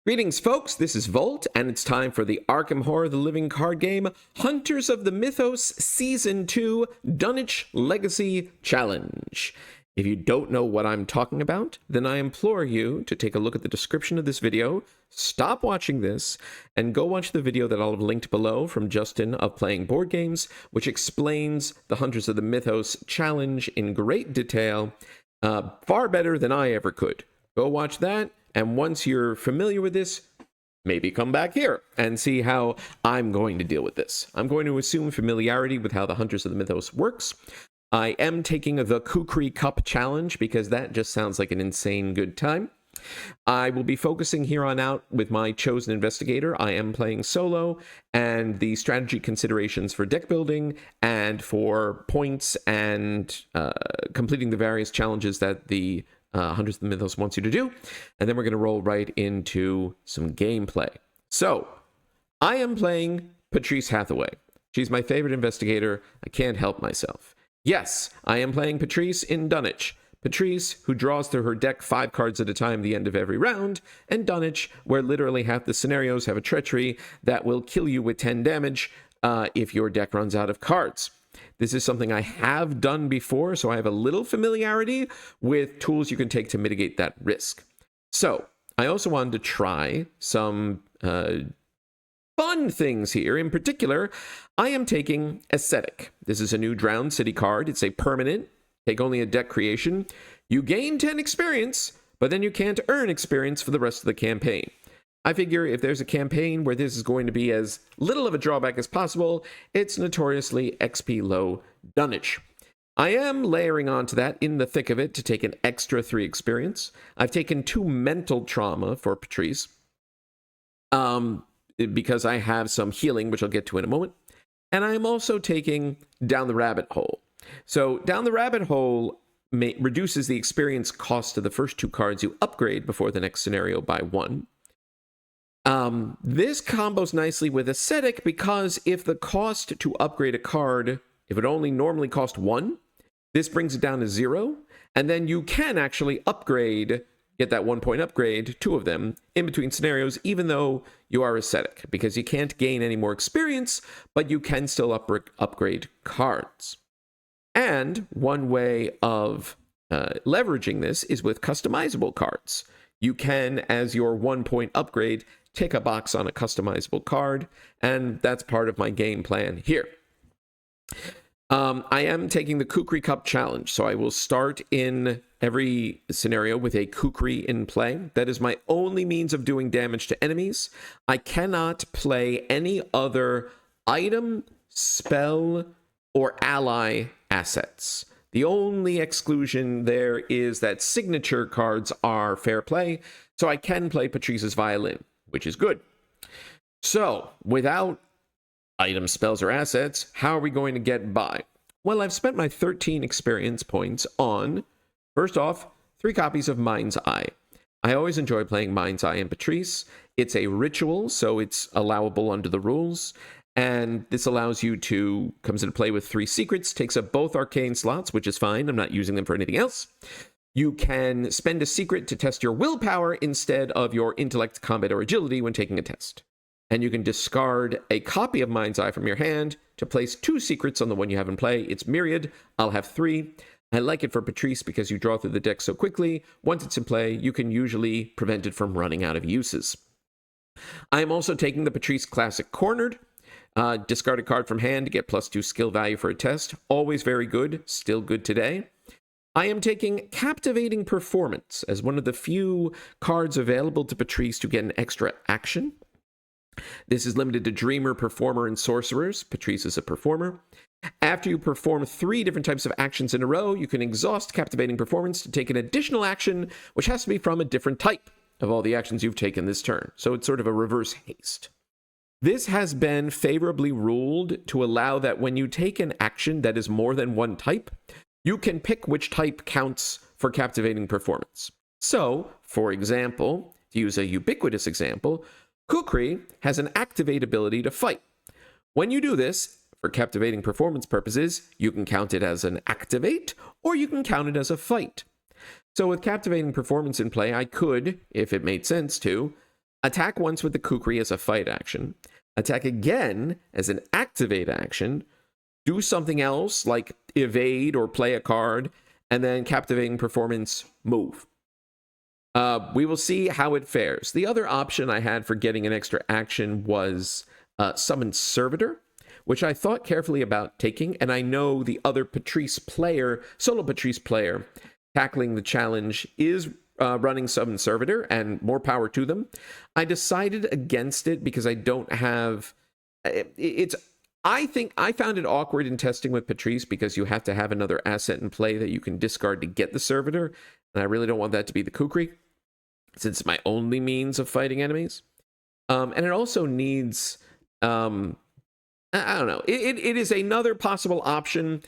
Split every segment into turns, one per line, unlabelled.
Greetings, folks. This is Volt, and it's time for the Arkham Horror the Living card game Hunters of the Mythos Season 2 Dunwich Legacy Challenge. If you don't know what I'm talking about, then I implore you to take a look at the description of this video, stop watching this, and go watch the video that I'll have linked below from Justin of Playing Board Games, which explains the Hunters of the Mythos Challenge in great detail, far better than I ever could. Go watch that. And once you're familiar with this, maybe come back here and see how I'm going to deal with this. I'm going to assume familiarity with how the Hunters of the Mythos works. I am taking the Kukri Cup challenge because that just sounds like an insane good time. I will be focusing here on out with my chosen investigator. I am playing solo, and the strategy considerations for deck building and for points and completing the various challenges that the Hunters of the Mythos wants you to do, and then we're going to roll right into some gameplay. So, I am playing Patrice Hathaway. She's my favorite investigator. I can't help myself. Yes, I am playing Patrice in Dunwich. Patrice, who draws through her deck 5 cards at a time at the end of every round, and Dunwich, where literally half the scenarios have a treachery that will kill you with 10 damage if your deck runs out of cards. This is something I have done before, so I have a little familiarity with tools you can take to mitigate that risk. So, I also wanted to try some fun things here. In particular, I am taking Aesthetic. This is a new Drowned City card. It's a permanent. Take only a deck creation. You gain 10 experience, but then you can't earn experience for the rest of the campaign. I figure if there's a campaign where this is going to be as little of a drawback as possible, it's notoriously XP low Dunwich. I am layering onto that in the thick of it to take an extra 3 experience. I've taken 2 mental trauma for Patrice, because I have some healing, which I'll get to in a moment. And I am also taking Down the Rabbit Hole. So Down the Rabbit Hole reduces the experience cost of the first 2 cards you upgrade before the next scenario by 1. This combos nicely with Aesthetic because if the cost to upgrade a card, if it only normally cost 1, this brings it down to 0, and then you can actually upgrade, get that 1-point upgrade, 2 of them, in between scenarios, even though you are Aesthetic, because you can't gain any more experience, but you can still upgrade cards. And one way of leveraging this is with customizable cards. You can, as your 1-point upgrade, tick a box on a customizable card, and that's part of my game plan here. I am taking the Kukri Cup challenge, so I will start in every scenario with a Kukri in play. That is my only means of doing damage to enemies. I cannot play any other item, spell, or ally assets. The only exclusion there is that signature cards are fair play, so I can play Patrice's violin, which is good. So, without items, spells, or assets, how are we going to get by? Well, I've spent my 13 experience points on, first off, 3 copies of Mind's Eye. I always enjoy playing Mind's Eye and Patrice. It's a ritual, so it's allowable under the rules. And this allows you to, comes into play with 3 secrets, takes up both arcane slots, which is fine. I'm not using them for anything else. You can spend a secret to test your willpower instead of your intellect, combat, or agility when taking a test. And you can discard a copy of Mind's Eye from your hand to place 2 secrets on the one you have in play. It's myriad. I'll have 3. I like it for Patrice because you draw through the deck so quickly. Once it's in play, you can usually prevent it from running out of uses. I am also taking the Patrice Classic Cornered. Discard a card from hand to get +2 skill value for a test. Always very good. Still good today. I am taking Captivating Performance as one of the few cards available to Patrice to get an extra action. This is limited to Dreamer, Performer, and Sorcerers. Patrice is a Performer. After you perform 3 different types of actions in a row, you can exhaust Captivating Performance to take an additional action, which has to be from a different type of all the actions you've taken this turn. So it's sort of a reverse haste. This has been favorably ruled to allow that when you take an action that is more than one type, you can pick which type counts for Captivating Performance. So, for example, to use a ubiquitous example, Kukri has an activate ability to fight. When you do this, for Captivating Performance purposes, you can count it as an activate, or you can count it as a fight. So with Captivating Performance in play, I could, if it made sense to, Attack once with the Kukri as a fight action. Attack again as an activate action. Do something else like evade or play a card, and then captivating performance, move. We will see how it fares. The other option I had for getting an extra action was Summon Servitor, which I thought carefully about taking, and I know the other Patrice player, solo Patrice player, tackling the challenge is running Summon Servitor, and more power to them. I decided against it because I don't have... I think I found it awkward in testing with Patrice because you have to have another asset in play that you can discard to get the Servitor, and I really don't want that to be the Kukri, since it's my only means of fighting enemies. And it also needs... I don't know. It is another possible option.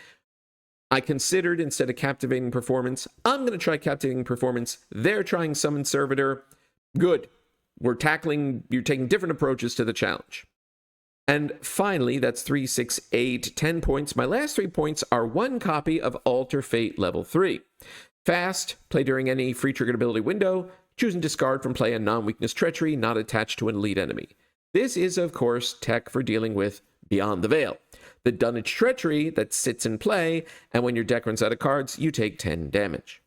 I considered instead of captivating performance, I'm going to try captivating performance. They're trying Summon Servitor. Good. You're taking different approaches to the challenge. And finally, that's 3, 6, 8, 10 points. My last 3 points are 1 copy of Alter Fate Level 3. Fast, play during any free triggered ability window. Choose and discard from play a non-weakness treachery not attached to an elite enemy. This is, of course, tech for dealing with Beyond the Veil, the Dunnage treachery that sits in play, and when your deck runs out of cards, you take 10 damage.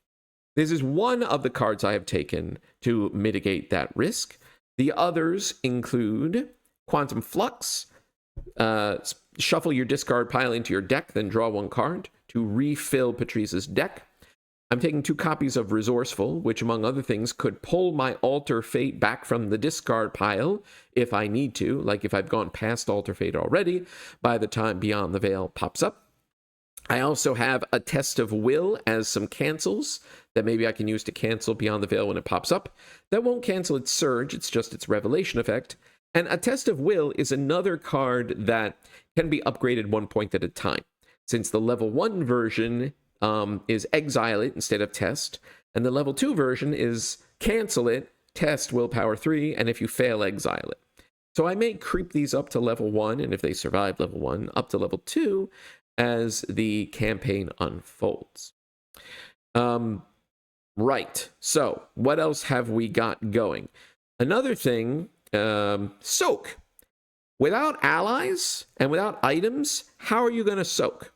This is one of the cards I have taken to mitigate that risk. The others include Quantum Flux, shuffle your discard pile into your deck, then draw 1 card to refill Patrice's deck. I'm taking 2 copies of Resourceful, which, among other things, could pull my Alter Fate back from the discard pile if I need to, like if I've gone past Alter Fate already by the time Beyond the Veil pops up. I also have a Test of Will as some cancels that maybe I can use to cancel Beyond the Veil when it pops up. That won't cancel its Surge, it's just its Revelation effect. And a Test of Will is another card that can be upgraded 1 point at a time. Since the level 1 version is exile it instead of test, and the level 2 version is cancel it, test willpower 3, and if you fail, exile it. So I may creep these up to level 1, and if they survive level 1, up to level 2 as the campaign unfolds. Right, so what else have we got going? Another thing, soak. Without allies and without items, how are you going to soak?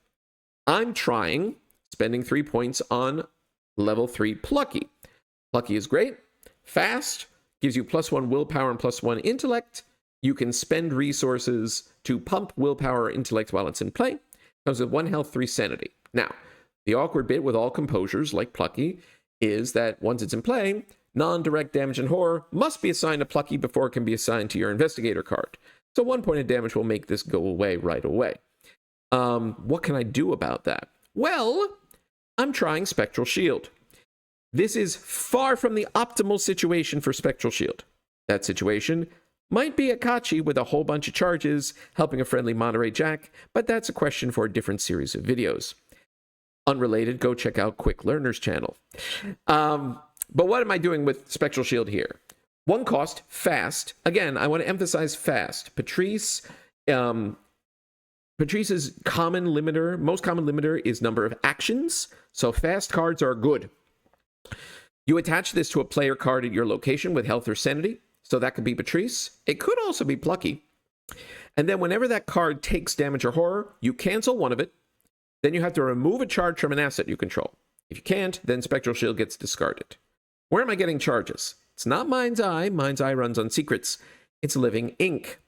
I'm trying spending 3 points on level 3 Plucky. Plucky is great, fast, gives you +1 willpower and +1 intellect. You can spend resources to pump willpower or intellect while it's in play. Comes with 1 health, 3 sanity. Now, the awkward bit with all composures like Plucky is that once it's in play, non-direct damage and horror must be assigned to Plucky before it can be assigned to your investigator card. So 1 point of damage will make this go away right away. What can I do about that? Well, I'm trying Spectral Shield. This is far from the optimal situation for Spectral Shield. That situation might be Akachi with a whole bunch of charges, helping a friendly Monterey Jack, but that's a question for a different series of videos. Unrelated, go check out Quick Learner's channel. But what am I doing with Spectral Shield here? 1 cost, fast. Again, I want to emphasize fast. Patrice's common limiter, most common limiter is number of actions, so fast cards are good. You attach this to a player card at your location with health or sanity, so that could be Patrice. It could also be Plucky. And then whenever that card takes damage or horror, you cancel 1 of it. Then you have to remove a charge from an asset you control. If you can't, then Spectral Shield gets discarded. Where am I getting charges? It's not Mind's Eye. Mind's Eye runs on secrets. It's Living Ink.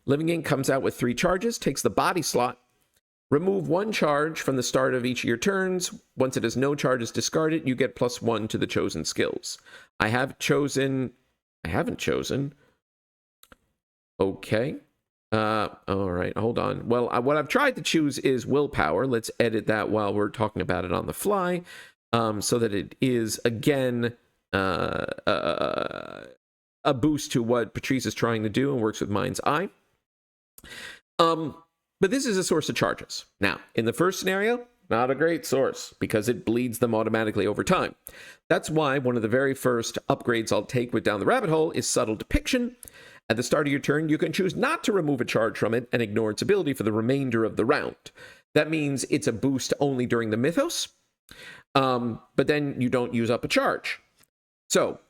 Living Ink comes out with 3 charges, takes the body slot. Remove 1 charge from the start of each of your turns. Once it has no charges discarded, you get +1 to the chosen skills. I haven't chosen. Okay. All right, hold on. Well, what I've tried to choose is willpower. Let's edit that while we're talking about it on the fly, so that it is, again, a boost to what Patrice is trying to do and works with Mind's Eye. But this is a source of charges. Now, in the first scenario, not a great source because it bleeds them automatically over time. That's why one of the very first upgrades I'll take with Down the Rabbit Hole is Subtle Depiction. At the start of your turn, you can choose not to remove a charge from it and ignore its ability for the remainder of the round. That means it's a boost only during the Mythos, but then you don't use up a charge. So,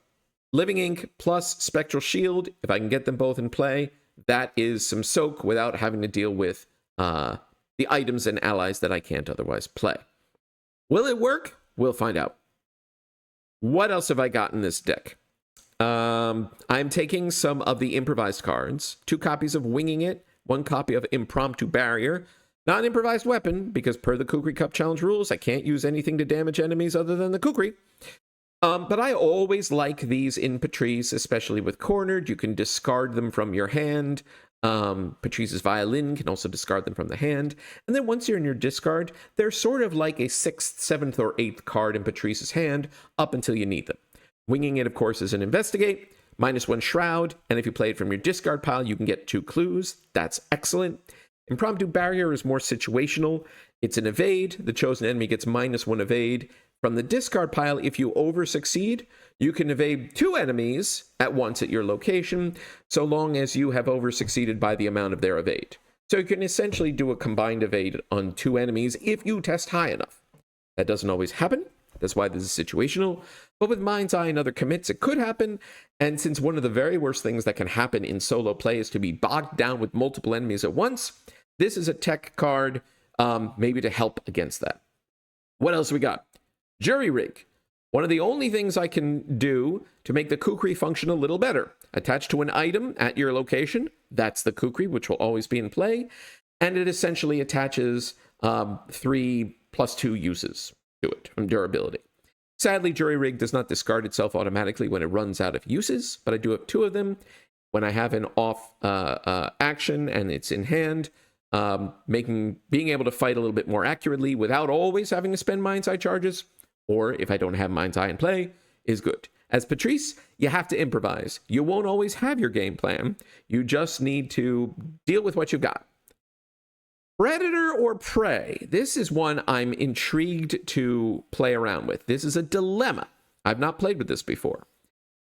Living Ink plus Spectral Shield, if I can get them both in play, that is some soak without having to deal with the items and allies that I can't otherwise play. Will it work? We'll find out. What else have I got in this deck? I'm taking some of the improvised cards, 2 copies of Winging It, 1 copy of Impromptu Barrier, not an improvised weapon, because per the Kukri Cup challenge rules, I can't use anything to damage enemies other than the Kukri. But I always like these in Patrice, especially with cornered. You can discard them from your hand. Patrice's Violin can also discard them from the hand. And then once you're in your discard, they're sort of like a 6th, 7th, or 8th card in Patrice's hand up until you need them. Winging It, of course, is an Investigate, -1 Shroud, and if you play it from your discard pile, you can get 2 clues. That's excellent. Impromptu Barrier is more situational. It's an Evade. The chosen enemy gets -1 Evade. From the discard pile, if you over-succeed, you can evade 2 enemies at once at your location, so long as you have over-succeeded by the amount of their evade. So you can essentially do a combined evade on 2 enemies if you test high enough. That doesn't always happen. That's why this is situational. But with Mind's Eye and other commits, it could happen. And since one of the very worst things that can happen in solo play is to be bogged down with multiple enemies at once, this is a tech card maybe to help against that. What else we got? Jury Rig. One of the only things I can do to make the Kukri function a little better. Attached to an item at your location, that's the Kukri, which will always be in play, and it essentially attaches 3 + 2 uses to it from durability. Sadly, Jury Rig does not discard itself automatically when it runs out of uses, but I do have 2 of them. When I have an off action and it's in hand, being able to fight a little bit more accurately without always having to spend Mind's Eye charges, or if I don't have Mind's Eye in play, is good. As Patrice, you have to improvise. You won't always have your game plan. You just need to deal with what you've got. Predator or Prey? This is one I'm intrigued to play around with. This is a dilemma. I've not played with this before.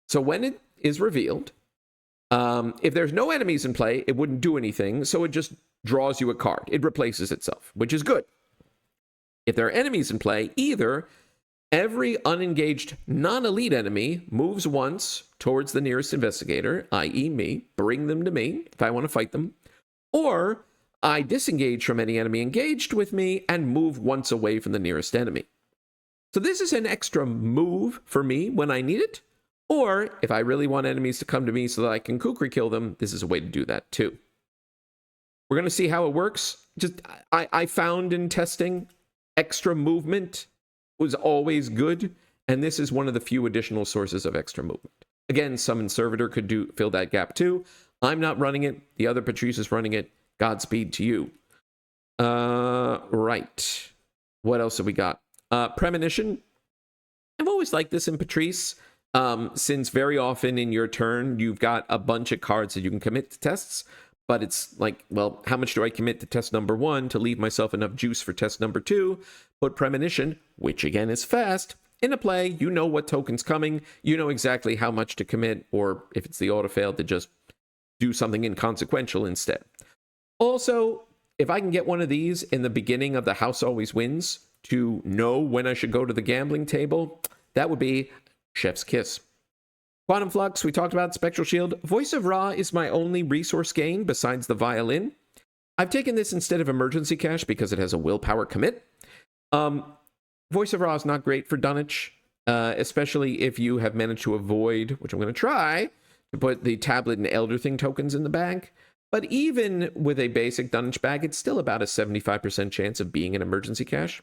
So when it is revealed, if there's no enemies in play, it wouldn't do anything, so it just draws you a card. It replaces itself, which is good. If there are enemies in play, either every unengaged non-elite enemy moves once towards the nearest investigator, i.e. me, bring them to me if I want to fight them, or I disengage from any enemy engaged with me and move once away from the nearest enemy. So this is an extra move for me when I need it, or if I really want enemies to come to me so that I can Kukri kill them, this is a way to do that too. We're going to see how it works. I found in testing extra movement was always good, and this is one of the few additional sources of extra movement. Again, Summon Servitor could fill that gap too. I'm not running it. The other Patrice is running it. Godspeed to you. Right. What else have we got? Premonition. I've always liked this in Patrice, since very often in your turn, you've got a bunch of cards that you can commit to tests, but it's like, well, how much do I commit to test number 1 to leave myself enough juice for test number 2? Put Premonition, which again is fast, in a play. You know what token's coming. You know exactly how much to commit, or if it's the auto-fail, to just do something inconsequential instead. Also, if I can get one of these in the beginning of the House Always Wins to know when I should go to the gambling table, that would be chef's kiss. Quantum Flux, we talked about. Spectral Shield. Voice of Ra is my only resource gain besides the Violin. I've taken this instead of Emergency Cash because it has a willpower commit. Voice of Ra is not great for Dunwich, especially if you have managed to avoid, which I'm going to try, to put the Tablet and Elder Thing tokens in the bag. But even with a basic Dunwich bag, it's still about a 75% chance of being an Emergency Cash.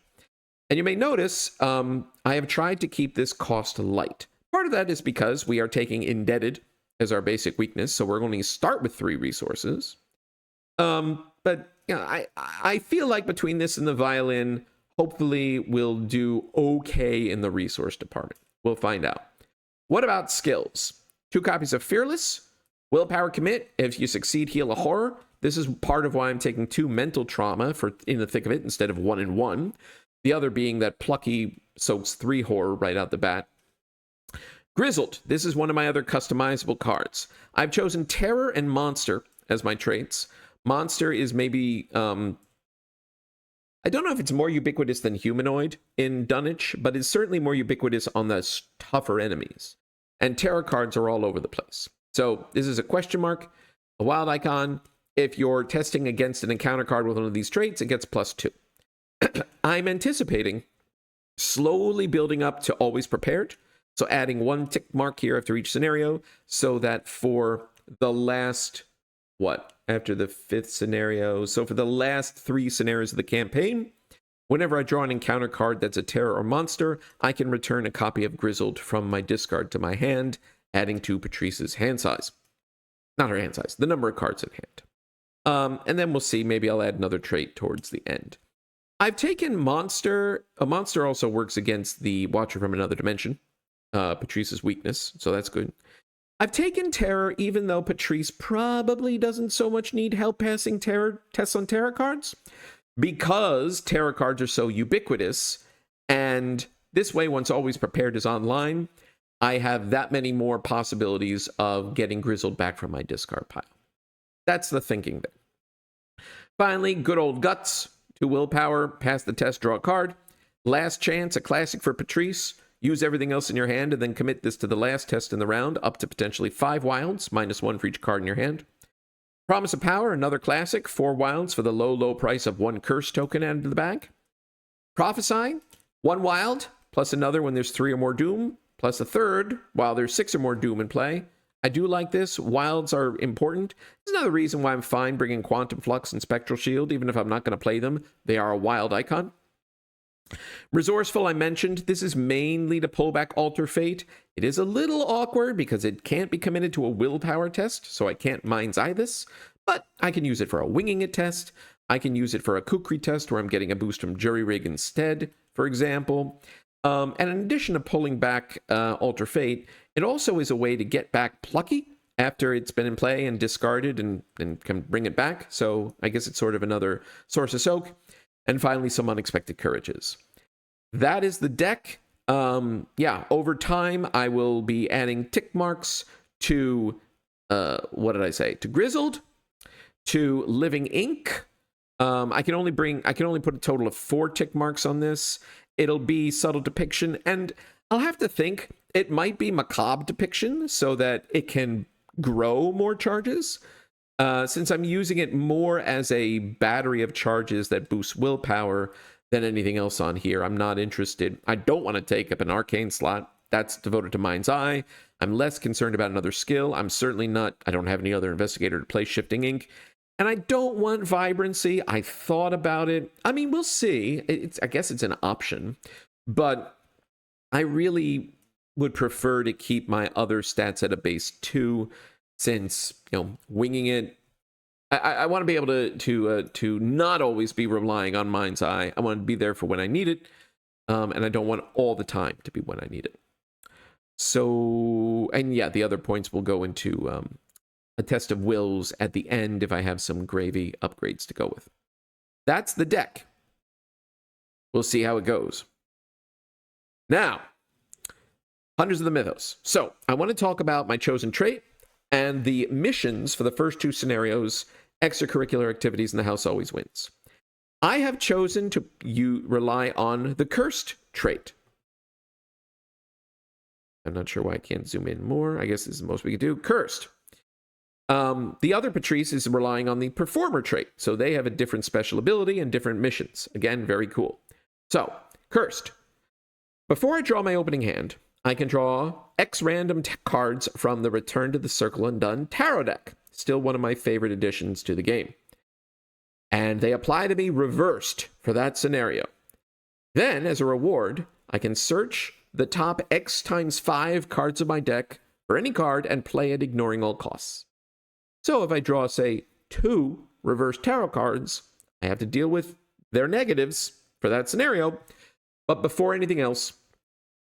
And you may notice I have tried to keep this cost light. Part of that is because we are taking Indebted as our basic weakness, so we're going to start with 3 resources. But you know, I feel like between this and the Violin, hopefully we'll do okay in the resource department. We'll find out. What about skills? 2 copies of Fearless. Willpower commit. If you succeed, heal a horror. This is part of why I'm taking 2 mental trauma for in the thick of it instead of 1 and 1. The other being that Plucky soaks 3 horror right out the bat. Grizzled. This is one of my other customizable cards. I've chosen Terror and Monster as my traits. Monster is maybe, I don't know if it's more ubiquitous than Humanoid in Dunwich, but it's certainly more ubiquitous on the tougher enemies. and tarot cards are all over the place. So this is a question mark, a wild icon. If you're testing against an encounter card with one of these traits, it gets +2. I'm anticipating slowly building up to always prepared. So adding 1 tick mark here after each scenario, so that for the last, after the 5th scenario, so for the last 3 scenarios of the campaign, whenever I draw an encounter card that's a terror or monster, I can return a copy of Grizzled from my discard to my hand, adding to Patrice's hand size. Not her hand size, the number of cards in hand. And then we'll see, maybe I'll add another trait towards the end. I've taken Monster. A monster also works against the Watcher from Another Dimension, Patrice's weakness, so that's good. I've taken Terror, even though Patrice probably doesn't so much need help passing terror tests on Terror cards, because Terror cards are so ubiquitous, and this way, once Always Prepared is online, I have that many more possibilities of getting Grizzled back from my discard pile. That's the thinking there. Finally, good old Guts. 2 willpower, pass the test, draw a card. Last Chance, a classic for Patrice. Use everything else in your hand and then commit this to the last test in the round, up to potentially 5 wilds, -1 for each card in your hand. Promise of Power, another classic, 4 wilds for the low, low price of 1 curse token added to the bag. Prophesy, 1 wild, plus another when there's 3 or more doom, plus a third while there's 6 or more doom in play. I do like this. Wilds are important. There's another reason why I'm fine bringing Quantum Flux and Spectral Shield, even if I'm not going to play them. They are a wild icon. Resourceful, I mentioned. This is mainly to pull back Alter Fate. It is a little awkward because it can't be committed to a willpower test, so I can't Mind's Eye this, but I can use it for a Winging It test. I can use it for a Kukri test where I'm getting a boost from Jury Rig instead, for example. And in addition to pulling back Alter Fate, it also is a way to get back Plucky after it's been in play and discarded and can bring it back. So I guess it's sort of another source of soak. And finally, some Unexpected Courages. That is the deck. Over time, I will be adding tick marks to, to Grizzled, to Living Ink. I can only put a total of 4 tick marks on this. It'll be Subtle Depiction, and I'll have to think. It might be Macabre Depiction so that it can grow more charges. Since I'm using it more as a battery of charges that boosts willpower than anything else on here, I'm not interested. I don't want to take up an Arcane slot. That's devoted to Mind's Eye. I'm less concerned about another skill. I don't have any other investigator to play Shifting Ink. And I don't want Vibrancy. I thought about it. I mean, we'll see. I guess it's an option. But I really would prefer to keep my other stats at a base 2, since, Winging It. I want to be able to not always be relying on Mind's Eye. I want to be there for when I need it. And I don't want all the time to be when I need it. So, and yeah, the other points will go into a test of wills at the end if I have some gravy upgrades to go with. That's the deck. We'll see how it goes. Now, Hunters of the Mythos. So, I want to talk about my chosen trait and the missions for the first 2 scenarios, Extracurricular Activities, and the House Always Wins. I have chosen to rely on the Cursed trait. I'm not sure why I can't zoom in more. I guess this is the most we could do. Cursed. The other Patrice is relying on the Performer trait, so they have a different special ability and different missions. Again, very cool. So, Cursed. Before I draw my opening hand, I can draw X random cards from the Return to the Circle Undone tarot deck. Still one of my favorite additions to the game. And they apply to me reversed for that scenario. Then, as a reward, I can search the top X times 5 cards of my deck for any card and play it, ignoring all costs. So if I draw, say, 2 reverse tarot cards, I have to deal with their negatives for that scenario. But before anything else,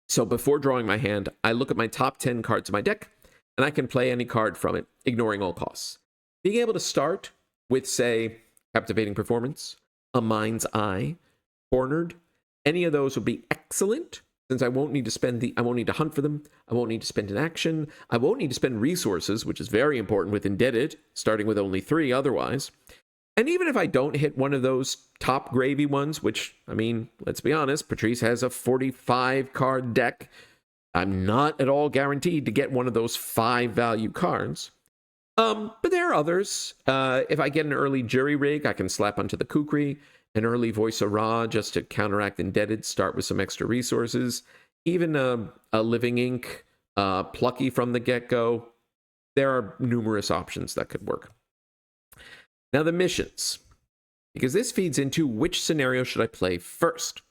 so before drawing my hand, I look at my top 10 cards of my deck, and I can play any card from it, ignoring all costs. Being able to start with, say, Captivating Performance, a Mind's Eye, Cornered, any of those would be excellent, since I won't need to hunt for them, I won't need to spend an action, I won't need to spend resources, which is very important with Indebted, starting with only 3 otherwise. And even if I don't hit one of those top gravy ones, which, I mean, let's be honest, Patrice has a 45 card deck. I'm not at all guaranteed to get one of those 5 value cards. But there are others. If I get an early Jury Rig, I can slap onto the Kukri, an early Voice of Ra just to counteract Indebted, start with some extra resources. Even a Living Ink, Plucky from the get-go. There are numerous options that could work. Now the missions, because this feeds into which scenario should I play first.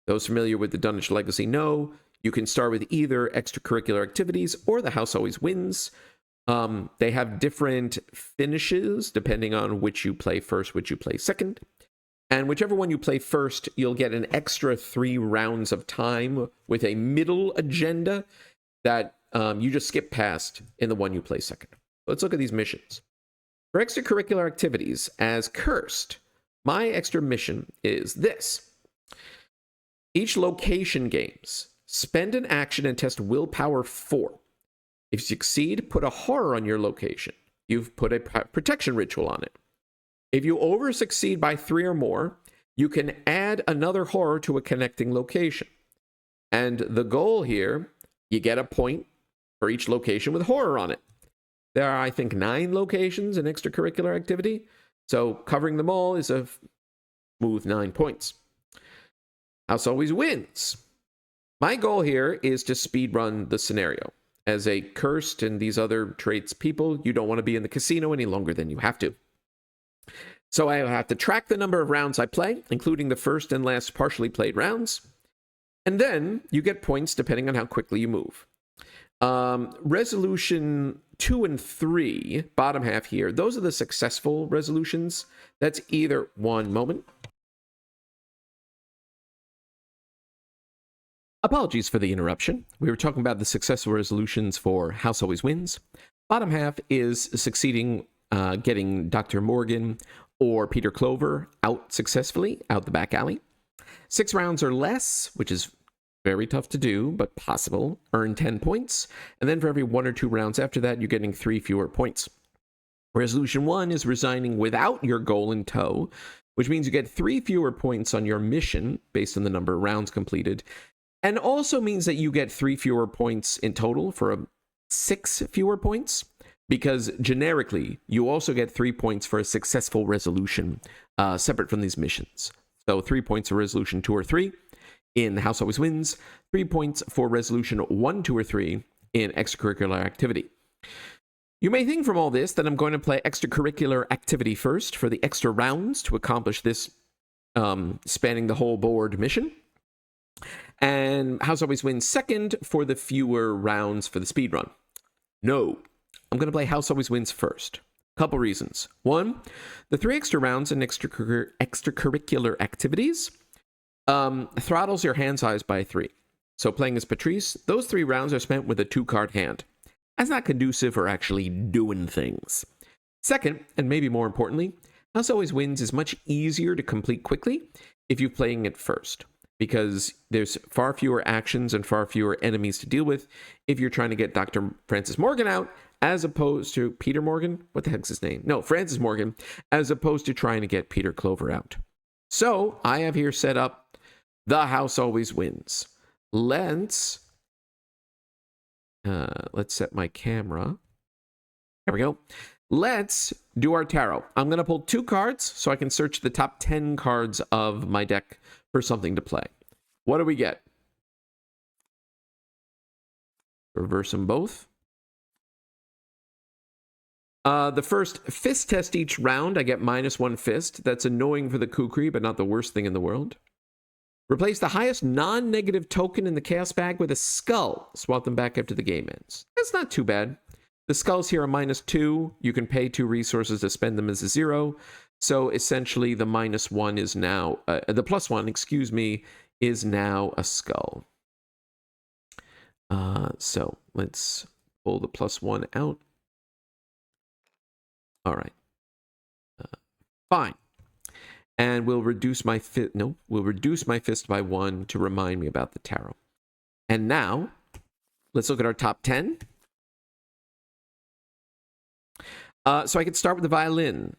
Those familiar with the Dunwich Legacy know you can start with either Extracurricular Activities or The House Always Wins. They have different finishes depending on which you play first, which you play second. And whichever one you play first, you'll get an extra 3 rounds of time with a middle agenda that you just skip past in the one you play second. Let's look at these missions. For Extracurricular Activities, as Cursed, my extra mission is this. Each location games, spend an action and test willpower 4. If you succeed, put a horror on your location. You've put a protection ritual on it. If you over-succeed by 3 or more, you can add another horror to a connecting location. And the goal here, you get a point for each location with horror on it. There are, I think, 9 locations in Extracurricular Activity, so covering them all is a smooth 9 points. House Always Wins. My goal here is to speedrun the scenario. As a Cursed and these other traits people, you don't want to be in the casino any longer than you have to. So I have to track the number of rounds I play, including the first and last partially played rounds. And then you get points depending on how quickly you move. Resolution 2 and 3, bottom half here, those are the successful resolutions. That's either one moment. Apologies for the interruption. We were talking about the successful resolutions for House Always Wins. Bottom half is succeeding getting Dr. Morgan or Peter Clover out successfully, out the back alley. 6 rounds or less, which is very tough to do, but possible, earn 10 points. And then for every 1 or 2 rounds after that, you're getting 3 fewer points. Resolution 1 is resigning without your goal in tow, which means you get 3 fewer points on your mission based on the number of rounds completed. And also means that you get 3 fewer points in total for 6 fewer points. Because generically, you also get 3 points for a successful resolution separate from these missions. So 3 points for resolution 2 or 3 in The House Always Wins, 3 points for resolution 1, 2, or 3 in Extracurricular Activity. You may think from all this that I'm going to play Extracurricular Activity first for the extra rounds to accomplish this spanning the whole board mission. And House Always Wins second for the fewer rounds for the speedrun. No. I'm going to play House Always Wins first. Couple reasons. 1, the 3 extra rounds in Extracurricular Activities throttles your hand size by 3. So playing as Patrice, those 3 rounds are spent with a 2-card hand. That's not conducive for actually doing things. Second, and maybe more importantly, House Always Wins is much easier to complete quickly if you're playing it first, because there's far fewer actions and far fewer enemies to deal with if you're trying to get Dr. Francis Morgan out, as opposed to Peter Morgan. What the heck's his name? No, Francis Morgan, as opposed to trying to get Peter Clover out. So I have here set up The House Always Wins. Let's set my camera. There we go. Let's do our tarot. I'm going to pull 2 cards so I can search the top 10 cards of my deck for something to play. What do we get? Reverse them both. The first fist test each round, I get -1 fist. That's annoying for the Kukri, but not the worst thing in the world. Replace the highest non-negative token in the chaos bag with a skull. Swap them back after the game ends. That's not too bad. The skulls here are -2. You can pay 2 resources to spend them as a 0. So essentially the -1 is now, the +1, excuse me, is now a skull. So let's pull the +1 out. All right. Fine. And we'll reduce my fist by 1 to remind me about the tarot. And now, let's look at our top 10. So I could start with the violin.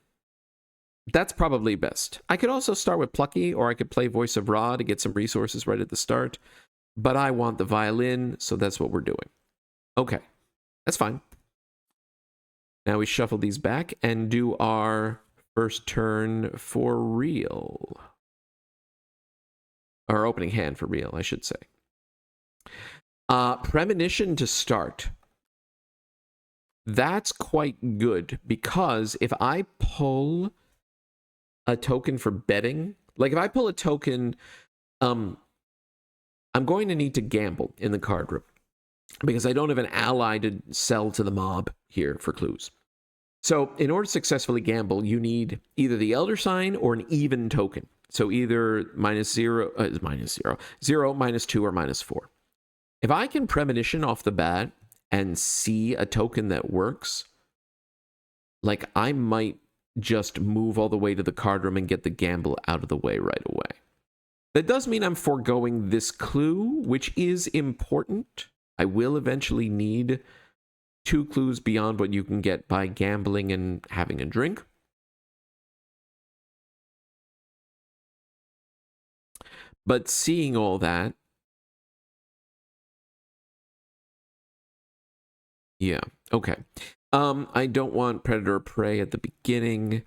That's probably best. I could also start with Plucky, or I could play Voice of Ra to get some resources right at the start. but I want the violin, so that's what we're doing. Okay, that's fine. Now we shuffle these back and do our first turn for real. Our opening hand for real, I should say. Premonition to start. That's quite good, because if I pull a token for betting, like if I pull a token, I'm going to need to gamble in the card room, because I don't have an ally to sell to the mob here for clues. So in order to successfully gamble, you need either the Elder Sign or an even token. So either -0, -0, 0, -2, or -4. If I can premonition off the bat and see a token that works, like I might just move all the way to the card room and get the gamble out of the way right away. That does mean I'm foregoing this clue, which is important. I will eventually need 2 clues beyond what you can get by gambling and having a drink. But seeing all that, yeah, okay. I don't want predator or prey at the beginning.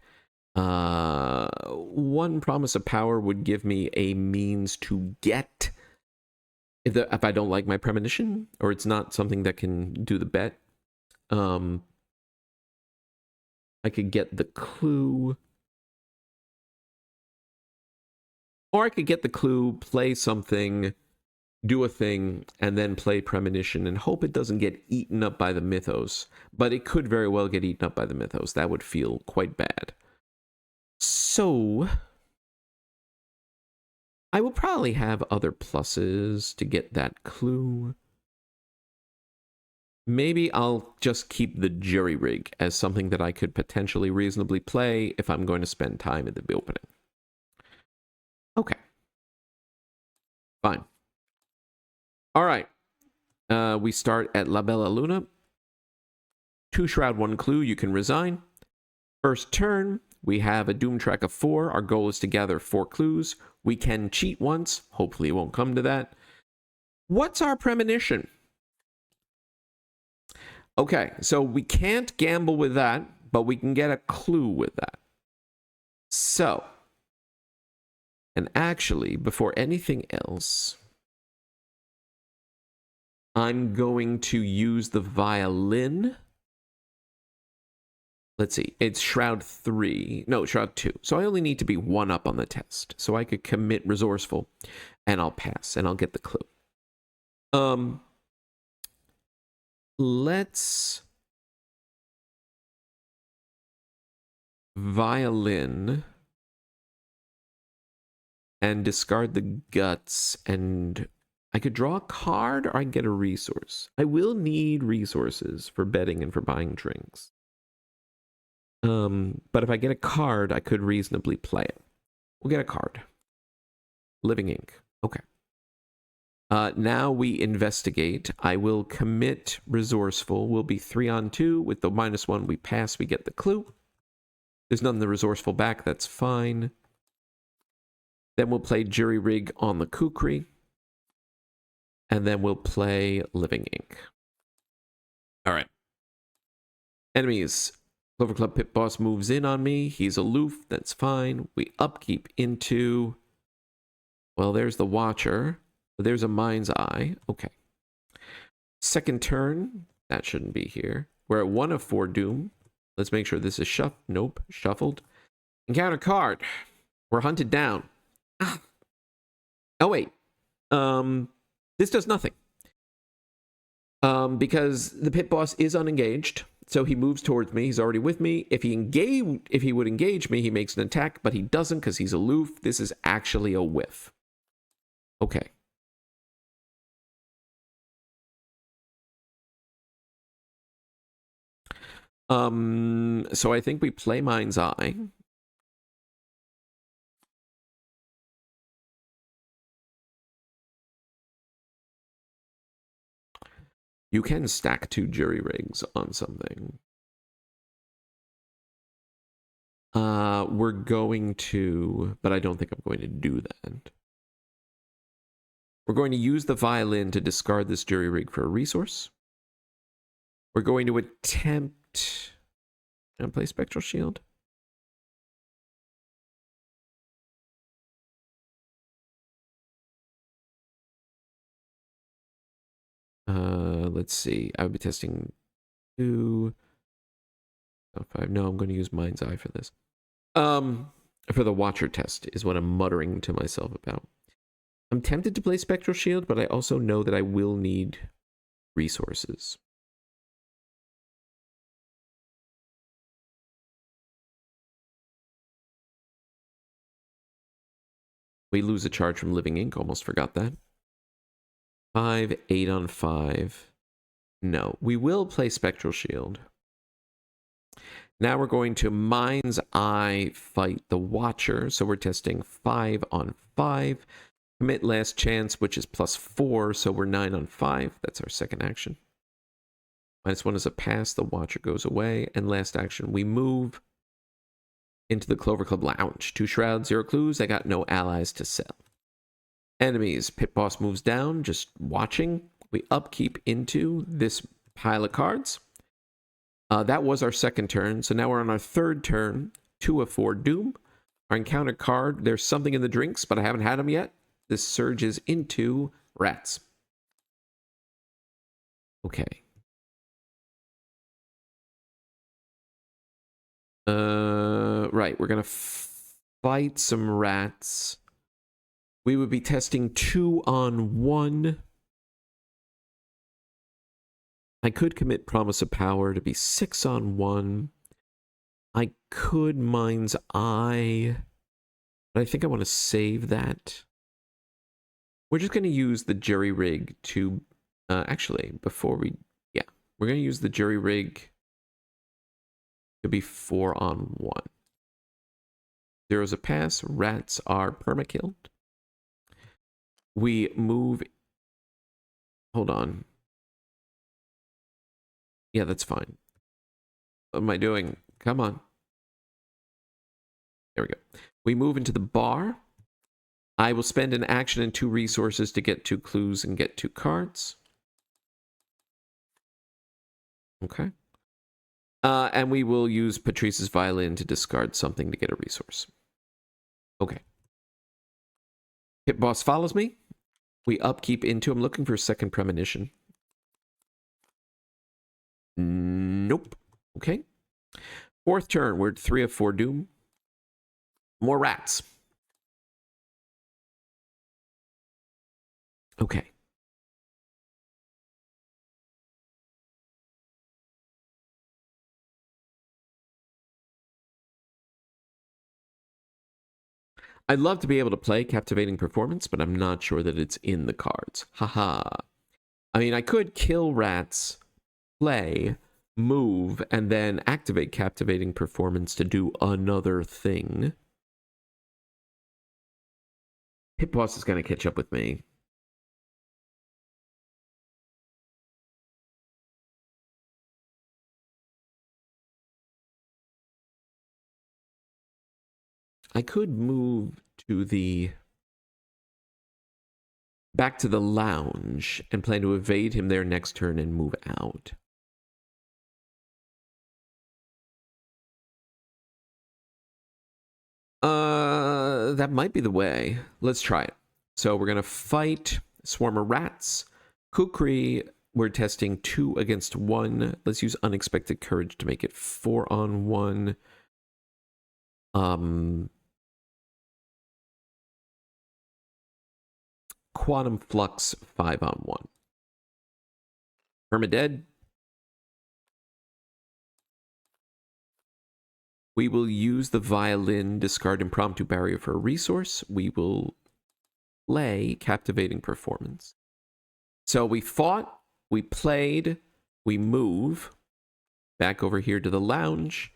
1 promise of power would give me a means to get, if I don't like my premonition, or it's not something that can do the bet. I could get the clue. Or I could get the clue, play something, do a thing, and then play premonition and hope it doesn't get eaten up by the Mythos. But it could very well get eaten up by the Mythos. That would feel quite bad. So I will probably have other pluses to get that clue. Maybe I'll just keep the jury rig as something that I could potentially reasonably play if I'm going to spend time at the opening. Okay. Fine. All right. We start at La Bella Luna. 2 shroud, 1 clue. You can resign. First turn, we have a doom track of 4. Our goal is to gather 4 clues. We can cheat once. Hopefully it won't come to that. What's our premonition? Okay, so we can't gamble with that, but we can get a clue with that. So, and actually, before anything else, I'm going to use the violin. Let's see, it's Shroud 3. No, Shroud 2. So I only need to be 1 up on the test. So I could commit Resourceful, and I'll pass, and I'll get the clue. Let's violin and discard the guts, and I could draw a card or I can get a resource. I will need resources for betting and for buying drinks. But if I get a card, I could reasonably play it. We'll get a card. Living Ink. Okay. Now we investigate. I will commit Resourceful. We'll be 3 on 2. With the -1 we pass, we get the clue. There's none of the Resourceful back. That's fine. Then we'll play Jury Rig on the Kukri. And then we'll play Living Ink. All right. Enemies. Clover Club Pit Boss moves in on me. He's aloof. That's fine. We upkeep into... Well, there's the Watcher. There's a Mind's Eye. Okay. Second turn. That shouldn't be here. We're at 1 of 4 Doom. Let's make sure this is shuffled. Nope. Shuffled. Encounter card. We're hunted down. Ah. Oh, wait. This does nothing. Because the Pit Boss is unengaged. So he moves towards me. He's already with me. If he would engage me, he makes an attack, but he doesn't because he's aloof. This is actually a whiff. Okay. So I think we play Mind's Eye. You can stack 2 jury rigs on something. We're going to, but I don't think I'm going to do that. We're going to use the violin to discard this jury rig for a resource. We're going to attempt and play Spectral Shield. Let's see. I would be testing 2, 5. No, I'm going to use Mind's Eye for this. For the Watcher test is what I'm muttering to myself about. I'm tempted to play Spectral Shield, but I also know that I will need resources. We lose a charge from Living Ink. Almost forgot that. 5, 8 on 5. No, we will play Spectral Shield. Now we're going to Mind's Eye fight the Watcher. So we're testing 5 on 5. Commit Last Chance, which is +4, so we're 9 on 5. That's our second action. -1 is a pass. The Watcher goes away. And last action, we move into the Clover Club Lounge. 2 Shrouds, 0 Clues. I got no allies to sell. Enemies. Pit Boss moves down, just watching. We upkeep into this pile of cards. That was our second turn. So now we're on our third turn. 2 of 4 Doom. Our encounter card. There's something in the drinks, but I haven't had them yet. This surges into Rats. Okay. Right. We're going to fight some Rats. We would be testing 2 on 1. I could commit Promise of Power to be 6 on 1. I could Mind's Eye, but I think I want to save that. We're just going to use the jury rig to... actually, before we... Yeah, we're going to use the jury rig to be 4 on 1. 0's a pass. Rats are perma-killed. We move... Hold on. Yeah, that's fine. What am I doing? Come on. There we go. We move into the bar. I will spend an action and 2 resources to get 2 clues and get 2 cards. Okay. And we will use Patrice's violin to discard something to get a resource. Okay. Pit Boss follows me. We upkeep into... I'm looking for a second premonition. Nope. Okay. Fourth turn. We're at 3 of 4 Doom. More Rats. Okay. I'd love to be able to play Captivating Performance, but I'm not sure that it's in the cards. Haha. I mean, I could kill Rats, play, move, and then activate Captivating Performance to do another thing. Pit Boss is going to catch up with me. I could move to the... back to the lounge and plan to evade him there next turn and move out. That might be the way. Let's try it. So we're going to fight Swarm of Rats. Kukri, we're testing 2 against 1. Let's use Unexpected Courage to make it 4 on 1. Quantum Flux, 5 on 1. Permadead. We will use the violin, discard Impromptu Barrier for a resource. We will play Captivating Performance. So we fought, we played, we move back over here to the lounge.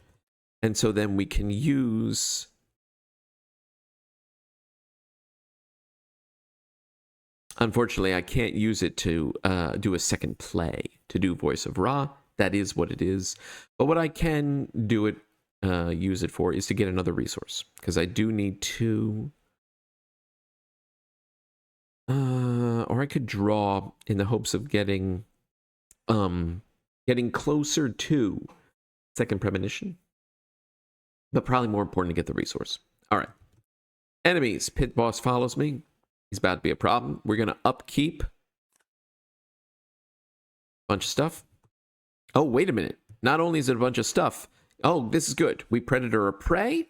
And so then we can use... Unfortunately, I can't use it to do a second play, to do Voice of Ra. That is what it is. But what I can do it, use it for is to get another resource. Because I do need to Or I could draw in the hopes of getting closer to second premonition. But probably more important to get the resource. All right. Enemies. Pit boss follows me. He's about to be a problem. We're going to upkeep. Bunch of stuff. Oh, wait a minute. Not only is it a bunch of stuff. Oh, this is good. We predator a prey.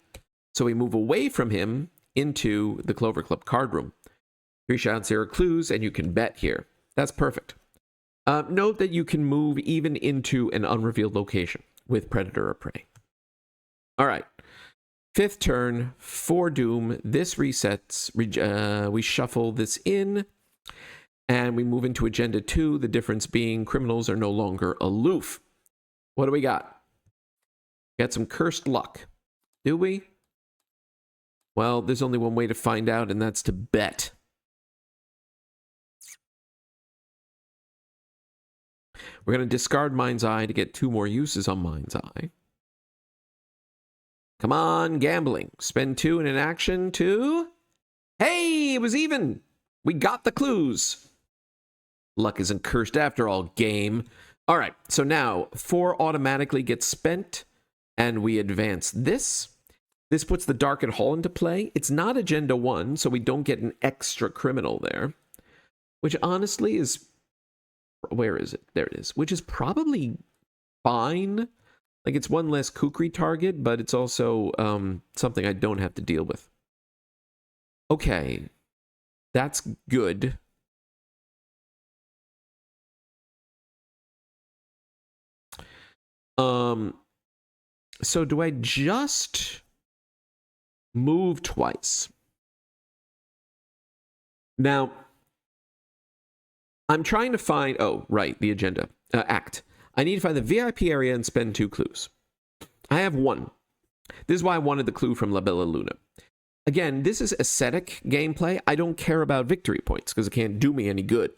So we move away from him into the Clover Club card room. 3 shots, 0 clues, and you can bet here. That's perfect. Note that you can move even into an unrevealed location with predator or prey. All right. 5th turn, 4 doom. This resets. We shuffle this in, and we move into agenda 2. The difference being criminals are no longer aloof. What do we got? Got some cursed luck. Do we? Well, there's only one way to find out, and that's to bet. We're going to discard Mind's Eye to get 2 more uses on Mind's Eye. Come on, gambling. Spend 2 in an action to... Hey, it was even. We got the clues. Luck isn't cursed after all, game. All right, so now 4 automatically gets spent, and we advance this. This puts the Darkened Hall into play. It's not Agenda 1, so we don't get an extra criminal there, which honestly is... Where is it? There it is. Which is probably fine. Like, it's one less Kukri target, but it's also something I don't have to deal with. Okay. That's good. So do I just move twice? Now, I'm trying to find... Oh, right, the agenda. Act. I need to find the VIP area and spend 2 clues. I have 1. This is why I wanted the clue from La Bella Luna. Again, this is ascetic gameplay. I don't care about victory points because it can't do me any good.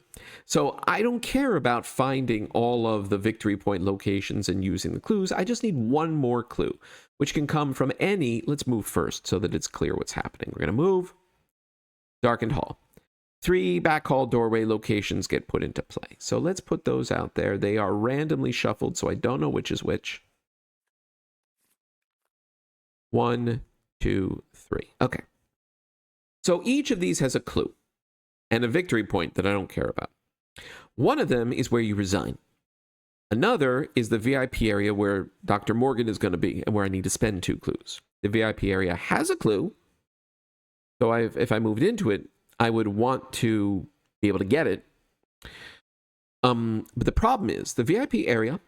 So I don't care about finding all of the victory point locations and using the clues. I just need 1 more clue, which can come from any... Let's move first so that it's clear what's happening. We're going to move. Darkened Hall. 3 back hall doorway locations get put into play. So let's put those out there. They are randomly shuffled, so I don't know which is which. 1, 2, 3. Okay. So each of these has a clue and a victory point that I don't care about. One of them is where you resign. Another is the VIP area where Dr. Morgan is going to be and where I need to spend 2 clues. The VIP area has a clue. So if I moved into it, I would want to be able to get it. But the problem is the VIP area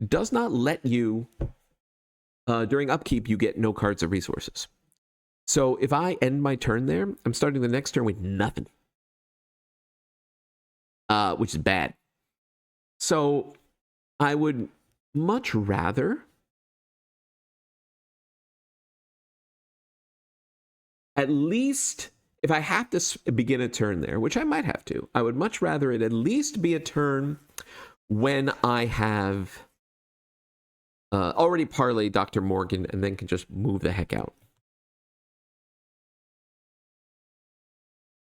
does not let you, during upkeep, you get no cards or resources. So if I end my turn there, I'm starting the next turn with nothing. Which is bad. So I would much rather at least, if I have to begin a turn there, which I might have to, I would much rather it at least be a turn when I have already parlayed Dr. Morgan and then can just move the heck out.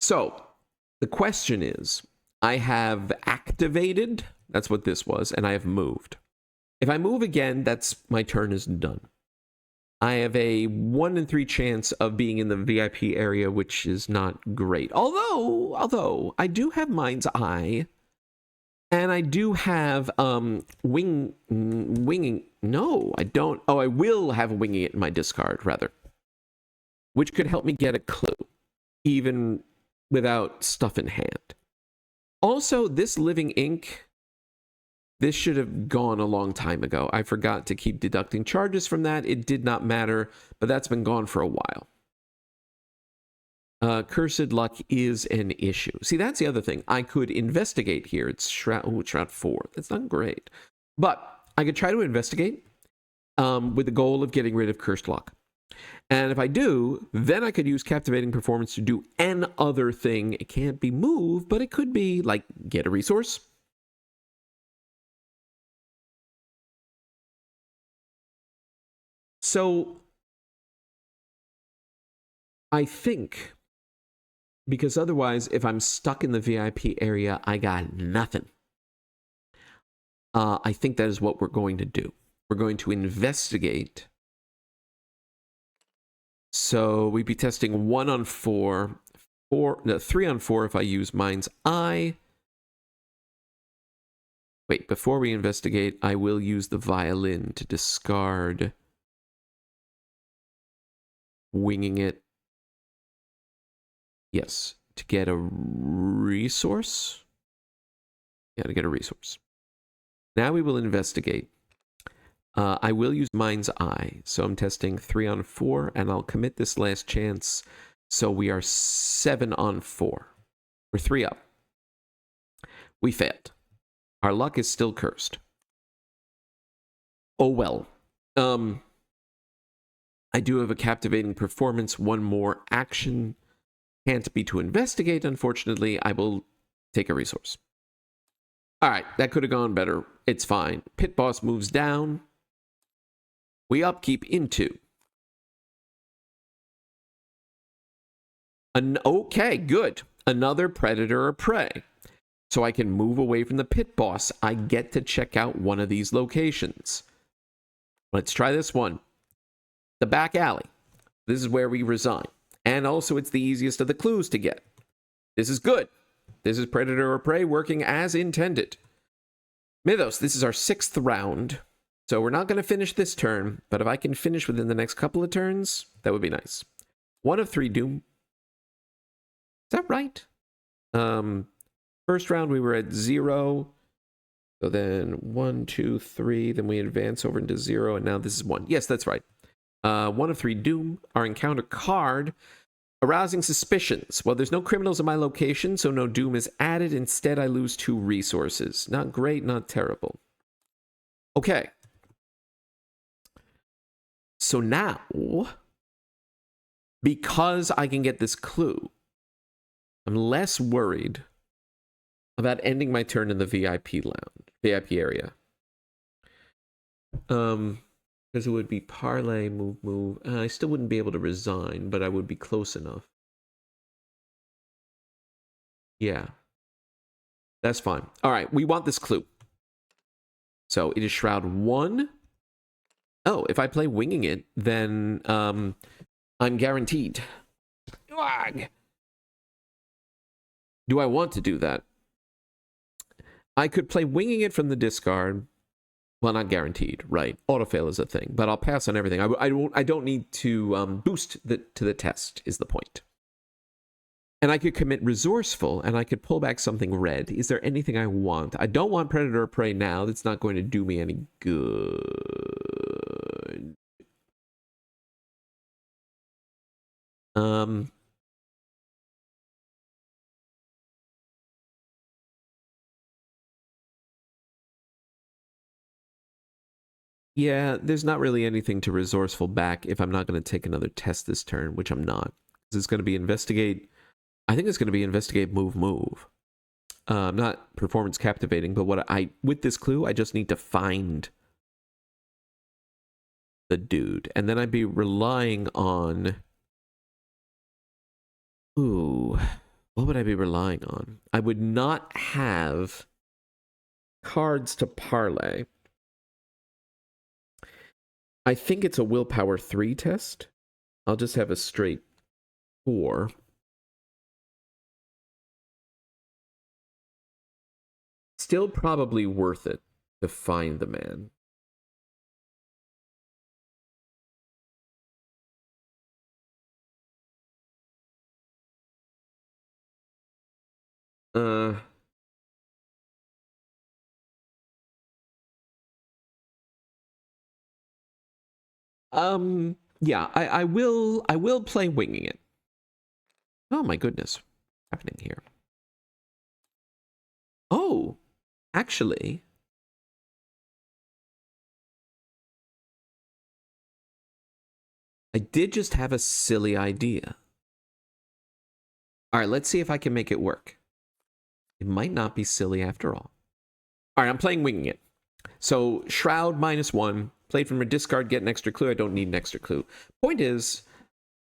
So the question is, I have activated, that's what this was, and I have moved. If I move again, that's my turn is done. I have a 1 in 3 chance of being in the VIP area, which is not great. Although I do have Mind's Eye, and I do have winging. No, I don't. Oh, I will have winging it in my discard, rather, which could help me get a clue, even without stuff in hand. Also, this living ink, this should have gone a long time ago. I forgot to keep deducting charges from that. It did not matter, but that's been gone for a while. Cursed luck is an issue. See, that's the other thing. I could investigate here. It's Shroud, oh, it's Shroud 4. That's not great. But I could try to investigate with the goal of getting rid of cursed luck. And if I do, then I could use captivating performance to do an other thing. It can't be moved, but it could be like get a resource. So I think Because otherwise, if I'm stuck in the VIP area, I got nothing. I think that is what we're going to do. We're going to investigate. So we'd be testing 1 on 4, 3 on 4 if I use Mind's Eye. Wait, before we investigate, I will use the violin to discard winging it. Yes, to get a resource. Yeah, to get a resource. Now we will investigate. I will use Mind's Eye. So I'm testing 3 on 4, and I'll commit this last chance. So we are 7 on 4. We're 3 up. We failed. Our luck is still cursed. Oh well. I do have a captivating performance. 1 more action. Can't be to investigate, unfortunately. I will take a resource. All right, that could have gone better. It's fine. Pit boss moves down. We upkeep into. Okay, good. Another predator or prey. So I can move away from the pit boss. I get to check out one of these locations. Let's try this one. The back alley. This is where we resign. And also, it's the easiest of the clues to get. This is good. This is predator or prey working as intended. Mythos, this is our 6th round. So we're not going to finish this turn, but if I can finish within the next couple of turns, that would be nice. 1 of 3 doom. Is that right? First round we were at 0. So then 1, 2, 3. Then we advance over into 0, and now this is 1. Yes, that's right. 1 of 3 doom. Our encounter card. Arousing suspicions. Well, there's no criminals in my location, so no doom is added. Instead, I lose 2 resources. Not great, not terrible. Okay. So now, because I can get this clue, I'm less worried about ending my turn in the VIP lounge, VIP area. Because it would be parlay, move. I still wouldn't be able to resign, but I would be close enough. Yeah. That's fine. All right, we want this clue. So it is Shroud 1. Oh, if I play winging it, then I'm guaranteed. Do I want to do that? I could play winging it from the discard. Well, not guaranteed, right? Autofail is a thing, but I'll pass on everything. I don't need to boost to the test, is the point. And I could commit resourceful, and I could pull back something red. Is there anything I want? I don't want predator or prey now. That's not going to do me any good. Yeah, there's not really anything to resourceful back if I'm not going to take another test this turn, which I'm not. It's going to be investigate. I think it's going to be investigate, move. Not performance captivating, but with this clue, I just need to find the dude. And then I'd be relying on... Ooh, what would I be relying on? I would not have cards to parlay. I think it's a willpower 3 test. I'll just have a straight 4. Still probably worth it to find the man. Yeah, I will play winging it. Oh my goodness. What's happening here? Oh, actually, I did just have a silly idea. All right, let's see if I can make it work. It might not be silly after all. All right, I'm playing winging it. So Shroud -1, played from a discard, get an extra clue. I don't need an extra clue. Point is,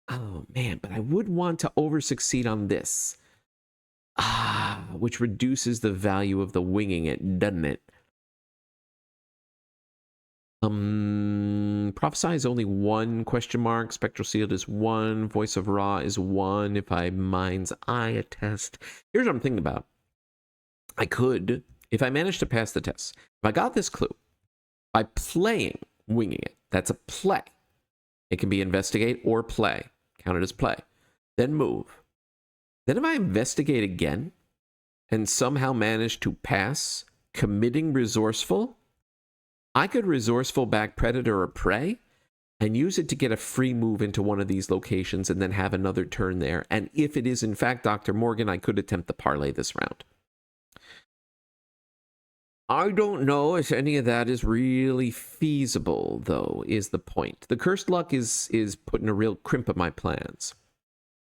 Oh, man, but I would want to over-succeed on this. Which reduces the value of the winging it, doesn't it? Prophesy is only 1 question mark. Spectral Sealed is 1. Voice of Ra is 1. If I Mind's Eye a test. Here's what I'm thinking about. I could, if I managed to pass the test, if I got this clue by playing winging it, that's a play. It can be investigate or play. Count it as play. Then move. Then if I investigate again and somehow manage to pass committing resourceful, I could resourceful back predator or prey and use it to get a free move into one of these locations and then have another turn there. And if it is in fact Dr. Morgan, I could attempt the parlay this round. I don't know if any of that is really feasible, though, is the point. The cursed luck is putting a real crimp of my plans.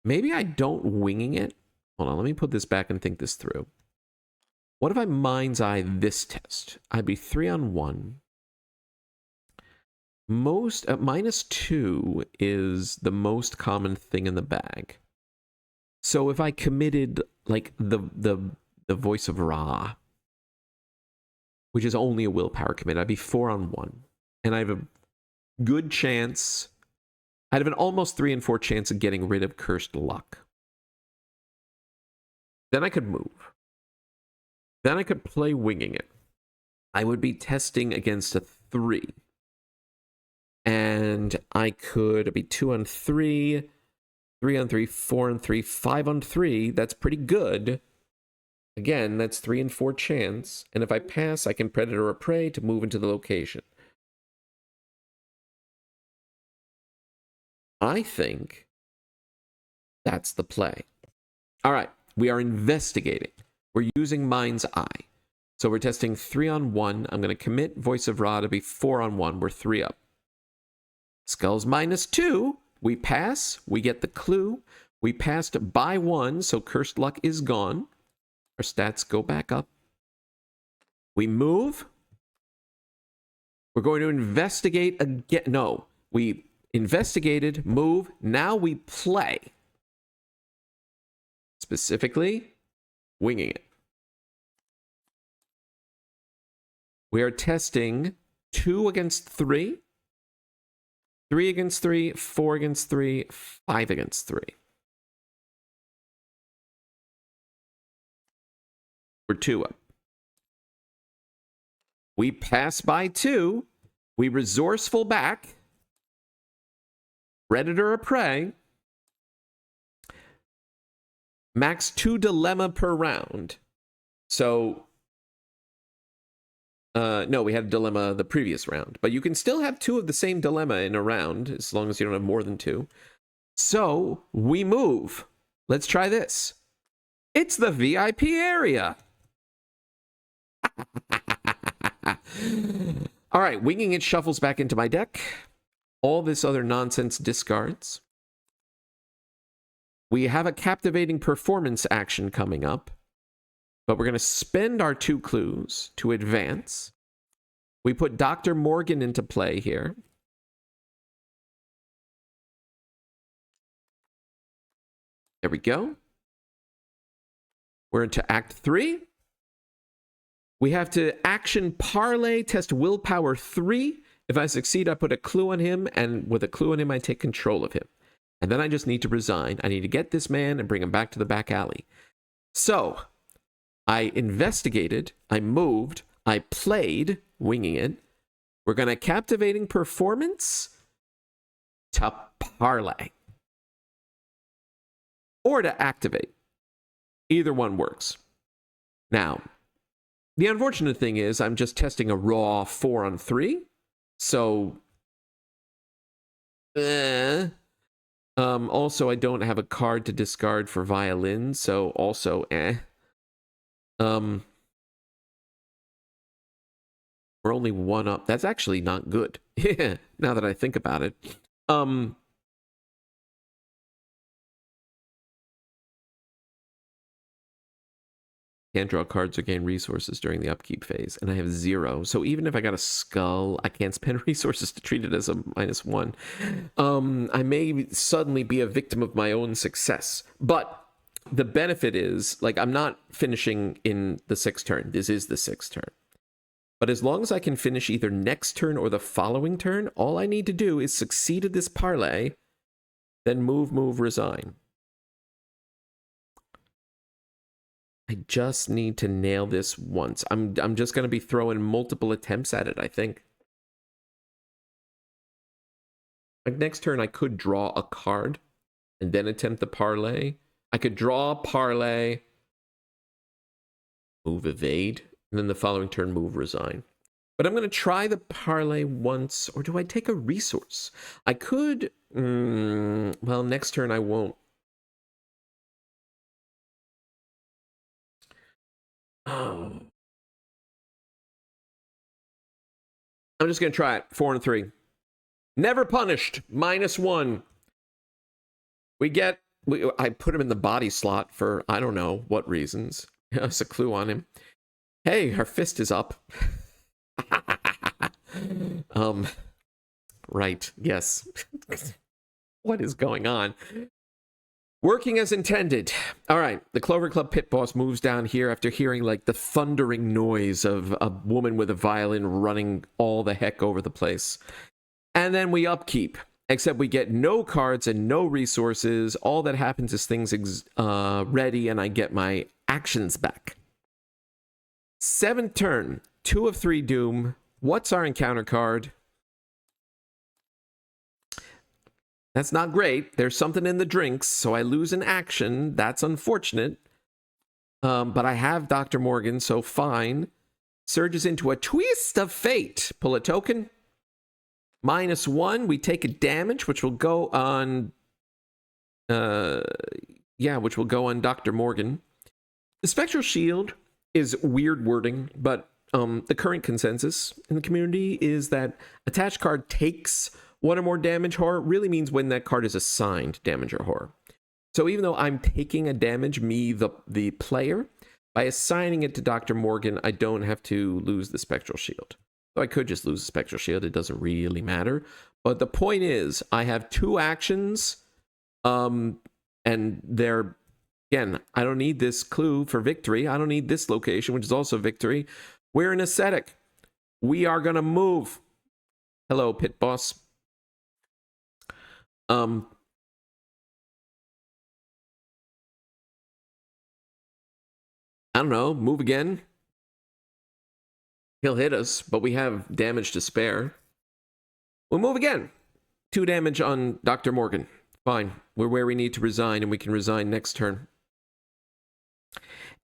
Maybe I don't winging it. Hold on, let me put this back and think this through. What if I Mind's Eye this test? I'd be 3 on 1. Most -2 is the most common thing in the bag. So if I committed like the Voice of Ra, which is only a willpower commit, I'd be 4 on 1. And I have a good chance, I'd have an almost 3 and 4 chance of getting rid of cursed luck. Then I could move. Then I could play winging it. I would be testing against a 3. And I could be 2 on 3, 3 on 3, 4 on 3, 5 on 3. That's pretty good. Again, that's 3 and 4 chance. And if I pass, I can predator or prey to move into the location. I think that's the play. All right, we are investigating. We're using Mind's Eye. So we're testing 3 on 1. I'm going to commit Voice of Ra to be 4 on 1. We're 3 up. Skulls -2. We pass. We get the clue. We passed by 1, so cursed luck is gone. Our stats go back up. We move. We're going to investigate again. No, we investigated, move. Now we play. Specifically, winging it. We are testing 2 against 3. 3 against 3, 4 against 3, 5 against 3. We're 2 up. We pass by 2. We resourceful back. Predator or prey. Max 2 dilemma per round. So, no, we had a dilemma the previous round. But you can still have 2 of the same dilemma in a round, as long as you don't have more than 2. So, we move. Let's try this. It's the VIP area. All right, winging it shuffles back into my deck. All this other nonsense discards. We have a captivating performance action coming up, but we're going to spend our 2 clues to advance. We put Dr. Morgan into play here. There we go. We're into Act 3. We have to action parlay, test willpower 3. If I succeed, I put a clue on him, and with a clue on him, I take control of him. And then I just need to resign. I need to get this man and bring him back to the back alley. So, I investigated, I moved, I played, winging it. We're going to captivating performance to parlay. Or to activate. Either one works. Now, the unfortunate thing is I'm just testing a raw 4 on 3. So, also, I don't have a card to discard for violin, so also, We're only 1 up. That's actually not good. Now that I think about it. Can't draw cards or gain resources during the upkeep phase, and I have 0. So even if I got a skull, I can't spend resources to treat it as a -1. I may suddenly be a victim of my own success, but the benefit is, like, I'm not finishing in the 6th turn. This is the 6th turn. But as long as I can finish either next turn or the following turn, all I need to do is succeed at this parlay, then move, resign. I just need to nail this once. I'm just going to be throwing multiple attempts at it, I think. Like, next turn, I could draw a card and then attempt the parlay. I could draw a parlay, move evade, and then the following turn move resign. But I'm going to try the parlay once, or do I take a resource? I could, well, next turn I won't. Oh. I'm just going to try it. 4 and 3. Never punished. -1. I put him in the body slot for, I don't know what reasons. That's a clue on him. Hey, her fist is up. Right, yes. What is going on? Working as intended. All right, the Clover Club pit boss moves down here after hearing, like, the thundering noise of a woman with a violin running all the heck over the place. And then we upkeep, except we get no cards and no resources. All that happens is things ready, and I get my actions back. 7th turn, 2 of 3 doom. What's our encounter card? That's not great. There's something in the drinks, so I lose an action. That's unfortunate. But I have Dr. Morgan, so fine. Surges into a twist of fate. Pull a token. -1. We take a damage, which will go on... which will go on Dr. Morgan. The Spectral Shield is weird wording, but the current consensus in the community is that attached card takes 1 or more damage horror really means when that card is assigned damage or horror. So even though I'm taking a damage, the player, by assigning it to Dr. Morgan, I don't have to lose the Spectral Shield. So I could just lose the Spectral Shield. It doesn't really matter. But the point is, I have 2 actions, and they're, again, I don't need this clue for victory. I don't need this location, which is also victory. We're an ascetic. We are going to move. Hello, pit boss. I don't know, move again. He'll hit us, but we have damage to spare. We'll move again. 2 damage on Dr. Morgan. Fine. We're where we need to resign, and we can resign next turn.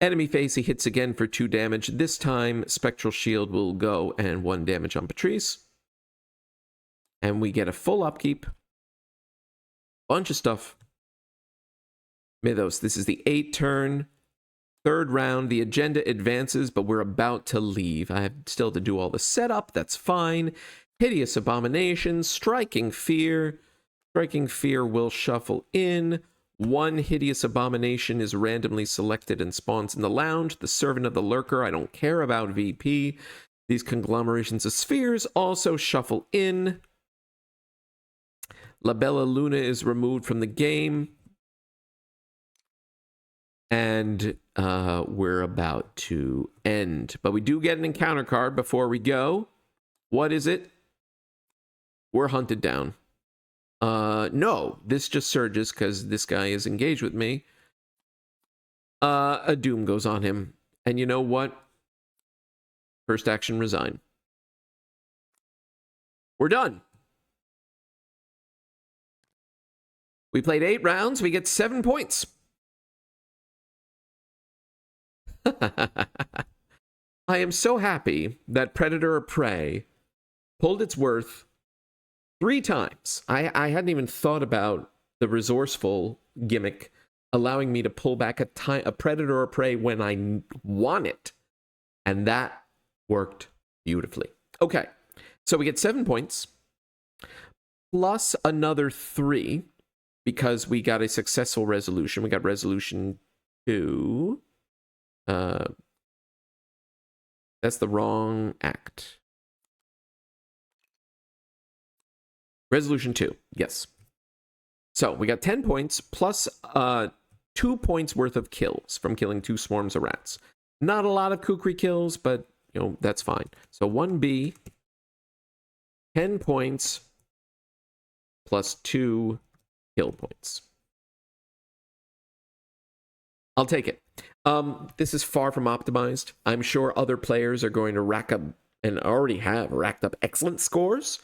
Enemy face, he hits again for 2 damage. This time, Spectral Shield will go, and 1 damage on Patrice. And we get a full upkeep. Bunch of stuff. Mythos, this is the 8th turn. 3rd round, the agenda advances, but we're about to leave. I have still to do all the setup. That's fine. Hideous Abomination, Striking Fear. Striking Fear will shuffle in. 1 Hideous Abomination is randomly selected and spawns in the lounge. The Servant of the Lurker, I don't care about VP. These conglomerations of spheres also shuffle in. La Bella Luna is removed from the game. And we're about to end. But we do get an encounter card before we go. What is it? We're hunted down. No, this just surges because this guy is engaged with me. A doom goes on him. And you know what? First action, resign. We're done. We played 8 rounds. We get 7 points. I am so happy that Predator or Prey pulled its worth 3 times. I hadn't even thought about the resourceful gimmick allowing me to pull back a Predator or Prey when I want it. And that worked beautifully. Okay, so we get 7 points plus another 3 because we got a successful resolution. We got resolution 2. That's the wrong act. Resolution 2. Yes. So we got 10 points plus 2 points worth of kills from killing 2 swarms of rats. Not a lot of Kukri kills, but that's fine. So 1B, 10 points plus 2 kill points. I'll take it. This is far from optimized. I'm sure other players are going to rack up, and already have racked up, excellent scores.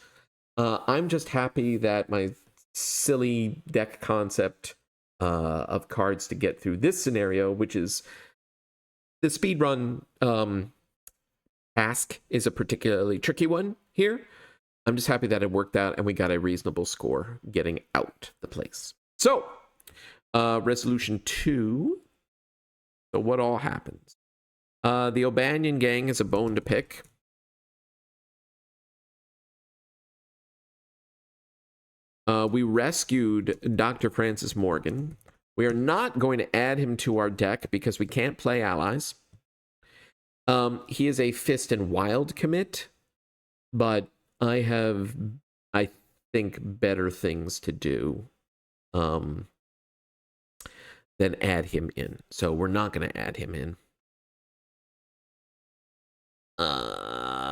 I'm just happy that my silly deck concept of cards to get through this scenario, which is the speedrun task, is a particularly tricky one here. I'm just happy that it worked out and we got a reasonable score getting out the place. So, resolution 2. So what all happens? The O'Banion gang is a bone to pick. We rescued Dr. Francis Morgan. We are not going to add him to our deck because we can't play allies. He is a Fist and Wild commit, but I have, I think, better things to do than add him in. So we're not going to add him in.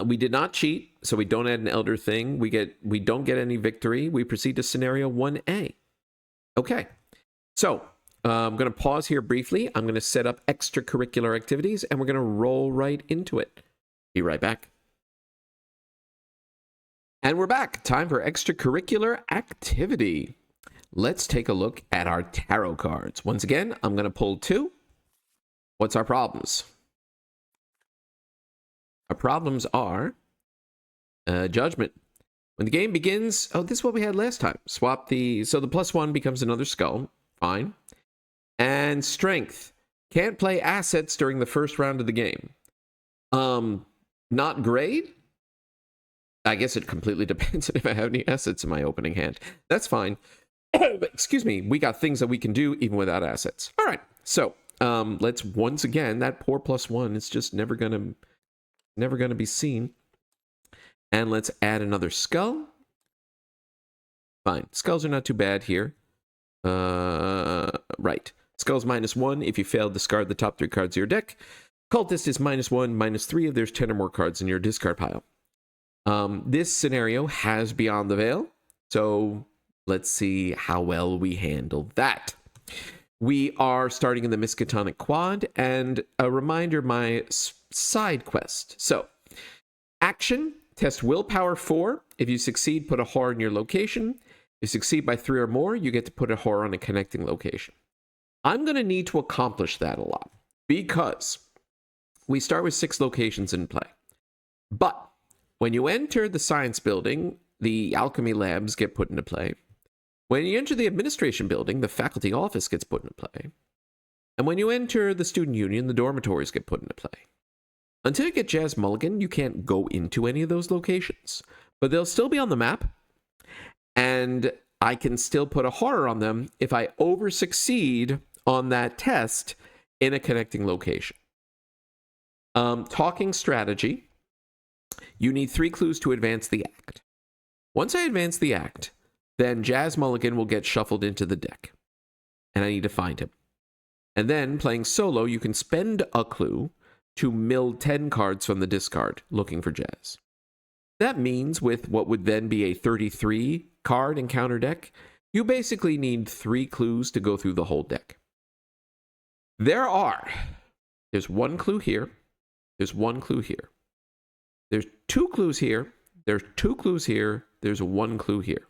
We did not cheat, so we don't add an elder thing. We don't get any victory. We proceed to scenario 1A. Okay, so I'm going to pause here briefly. I'm going to set up extracurricular activities, and we're going to roll right into it. Be right back. And we're back. Time for extracurricular activity. Let's take a look at our tarot cards. Once again, I'm going to pull 2. What's our problems? Our problems are Judgment. When the game begins, oh, this is what we had last time. Swap the, so the +1 becomes another skull. Fine. And Strength. Can't play assets during the first round of the game. Not great. I guess it completely depends on if I have any assets in my opening hand. That's fine. Excuse me. We got things that we can do even without assets. All right. So let's once again, that poor +1 is just never going to be seen. And let's add another skull. Fine. Skulls are not too bad here. Right. Skulls -1. If you fail, discard the top 3 cards of your deck. Cultist is -1, -3 if there's 10 or more cards in your discard pile. This scenario has Beyond the Veil. So let's see how well we handle that. We are starting in the Miskatonic Quad, and a reminder, my side quest. So, action, test willpower 4. If you succeed, put a horror in your location. If you succeed by 3 or more, you get to put a horror on a connecting location. I'm going to need to accomplish that a lot, because we start with 6 locations in play. But when you enter the science building, the alchemy labs get put into play. When you enter the administration building, the faculty office gets put into play. And when you enter the student union, the dormitories get put into play. Until you get Jazz Mulligan, you can't go into any of those locations. But they'll still be on the map. And I can still put a horror on them if I over-succeed on that test in a connecting location. Talking strategy. You need 3 clues to advance the act. Once I advance the act, then Jazz Mulligan will get shuffled into the deck. And I need to find him. And then, playing solo, you can spend a clue to mill 10 cards from the discard, looking for Jazz. That means, with what would then be a 33 card encounter deck, you basically need 3 clues to go through the whole deck. There's 1 clue here. There's 1 clue here. There's 2 clues here. There's 2 clues here. There's 1 clue here.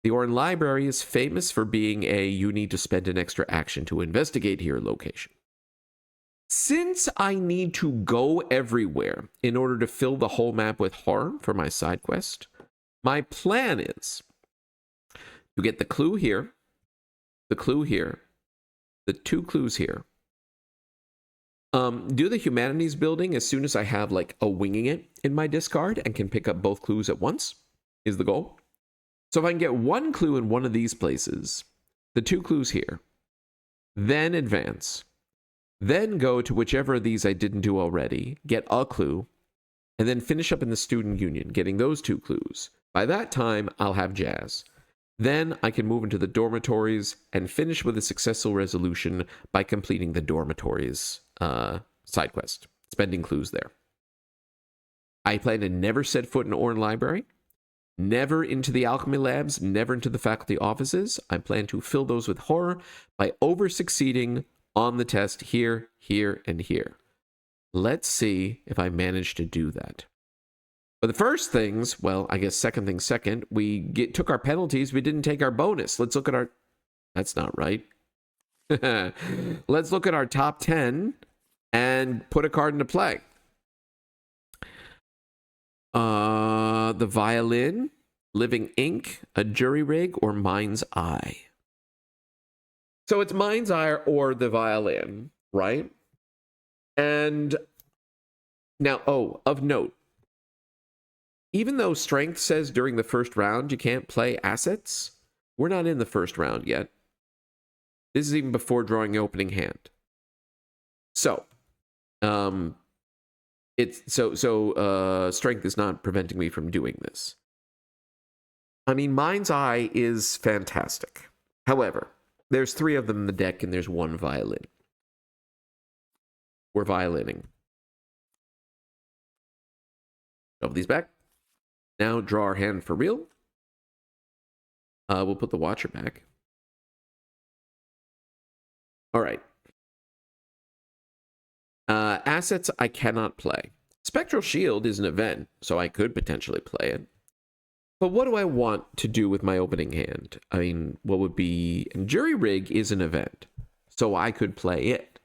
The Orin Library is famous for being you need to spend an extra action to investigate here location. Since I need to go everywhere in order to fill the whole map with horror for my side quest, my plan is to get the clue here, the clue here, the 2 clues here. Do the humanities building as soon as I have like a winging it in my discard and can pick up both clues at once is the goal. So if I can get 1 clue in one of these places, the 2 clues here, then advance, then go to whichever of these I didn't do already, get a clue, and then finish up in the student union, getting those 2 clues. By that time, I'll have jazz. Then I can move into the dormitories and finish with a successful resolution by completing the dormitories side quest, spending clues there. I plan to never set foot in Orn Library, never into the alchemy labs, never into the faculty offices. I plan to fill those with horror by over-succeeding on the test here, here, and here. Let's see if I manage to do that. But the first things, well, I guess second thing second, we took our penalties, we didn't take our bonus. Let's look at our... That's not right. Let's look at our top 10 and put a card into play. The violin, living ink, a jury rig, or mind's eye. So it's mind's eye or the violin, right? And now, oh, of note, even though strength says during the first round you can't play assets, we're not in the first round yet. This is even before drawing the opening hand. So, strength is not preventing me from doing this. I mean, mind's eye is fantastic. However, there's 3 of them in the deck and there's 1 violin. We're violining. Shove these back. Now draw our hand for real. We'll put the watcher back. All right. Assets I cannot play. Spectral Shield is an event, so I could potentially play it. But what do I want to do with my opening hand? I mean, what would be... And Jury Rig is an event, so I could play it.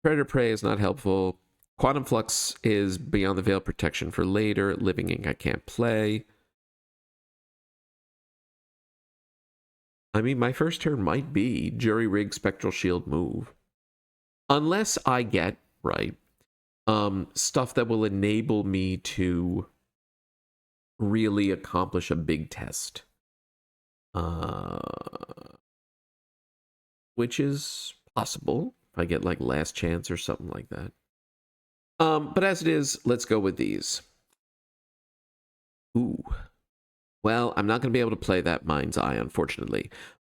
Predator Prey is not helpful. Quantum Flux is Beyond the Veil protection for later. Living Ink I can't play. I mean, my first turn might be Jury Rig, Spectral Shield, move. Unless I get, right, stuff that will enable me to really accomplish a big test. Which is possible. If I get like Last Chance or something like that. But as it is, let's go with these. Ooh. Well, I'm not going to be able to play that Mind's Eye, unfortunately.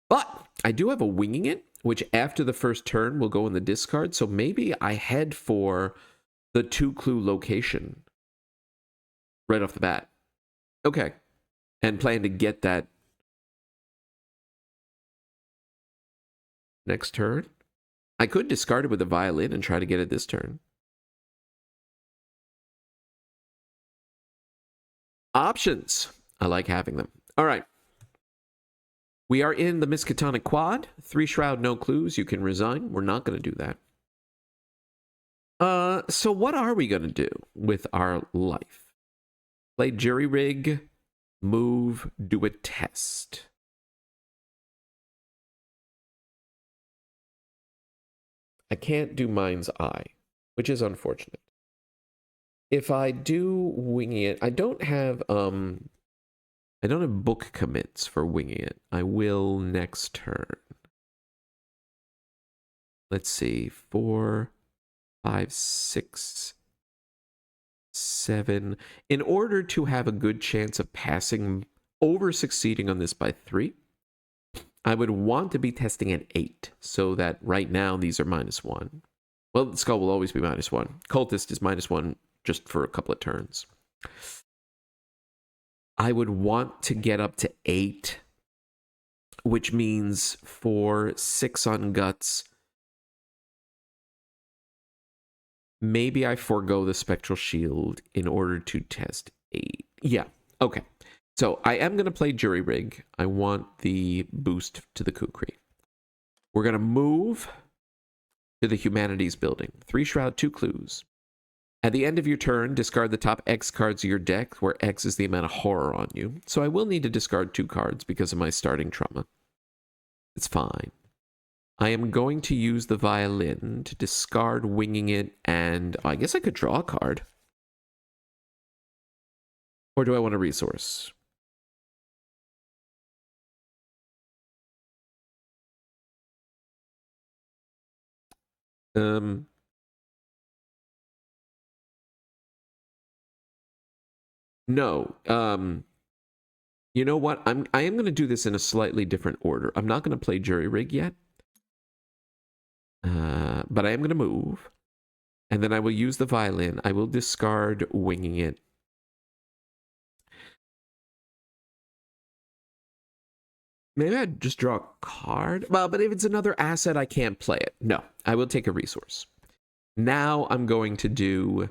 But I do have a Winging It, which after the first turn will go in the discard. So maybe I head for the 2-clue location right off the bat. Okay. And plan to get that next turn. I could discard it with a violin and try to get it this turn. Options. I like having them. All right. We are in the Miskatonic Quad. 3 Shroud, no clues. You can resign. We're not going to do that. So what are we going to do with our life? Play Jury Rig, move, do a test. I can't do Mind's Eye, which is unfortunate. If I do Winging It, I don't have book commits for Winging It. I will next turn. Let's see, 4, 5, 6, 7. In order to have a good chance of passing, over succeeding on this by 3, I would want to be testing at 8, so that right now these are -1. Well, the Skull will always be -1. Cultist is -1 just for a couple of turns. I would want to get up to 8, which means for 6 on Guts, maybe I forego the Spectral Shield in order to test 8. Yeah, okay. So I am going to play Jury Rig. I want the boost to the Kukri. We're going to move to the Humanities building. 3 Shroud, 2 clues. At the end of your turn, discard the top X cards of your deck, where X is the amount of horror on you. So I will need to discard 2 cards because of my starting trauma. It's fine. I am going to use the violin to discard Winging It, and I guess I could draw a card. Or do I want a resource? No. You know what? I am going to do this in a slightly different order. I'm not going to play jury rig yet. But I am going to move. And then I will use the violin. I will discard winging it. Maybe I'd just draw a card. Well, but if it's another asset, I can't play it. No, I will take a resource. Now I'm going to do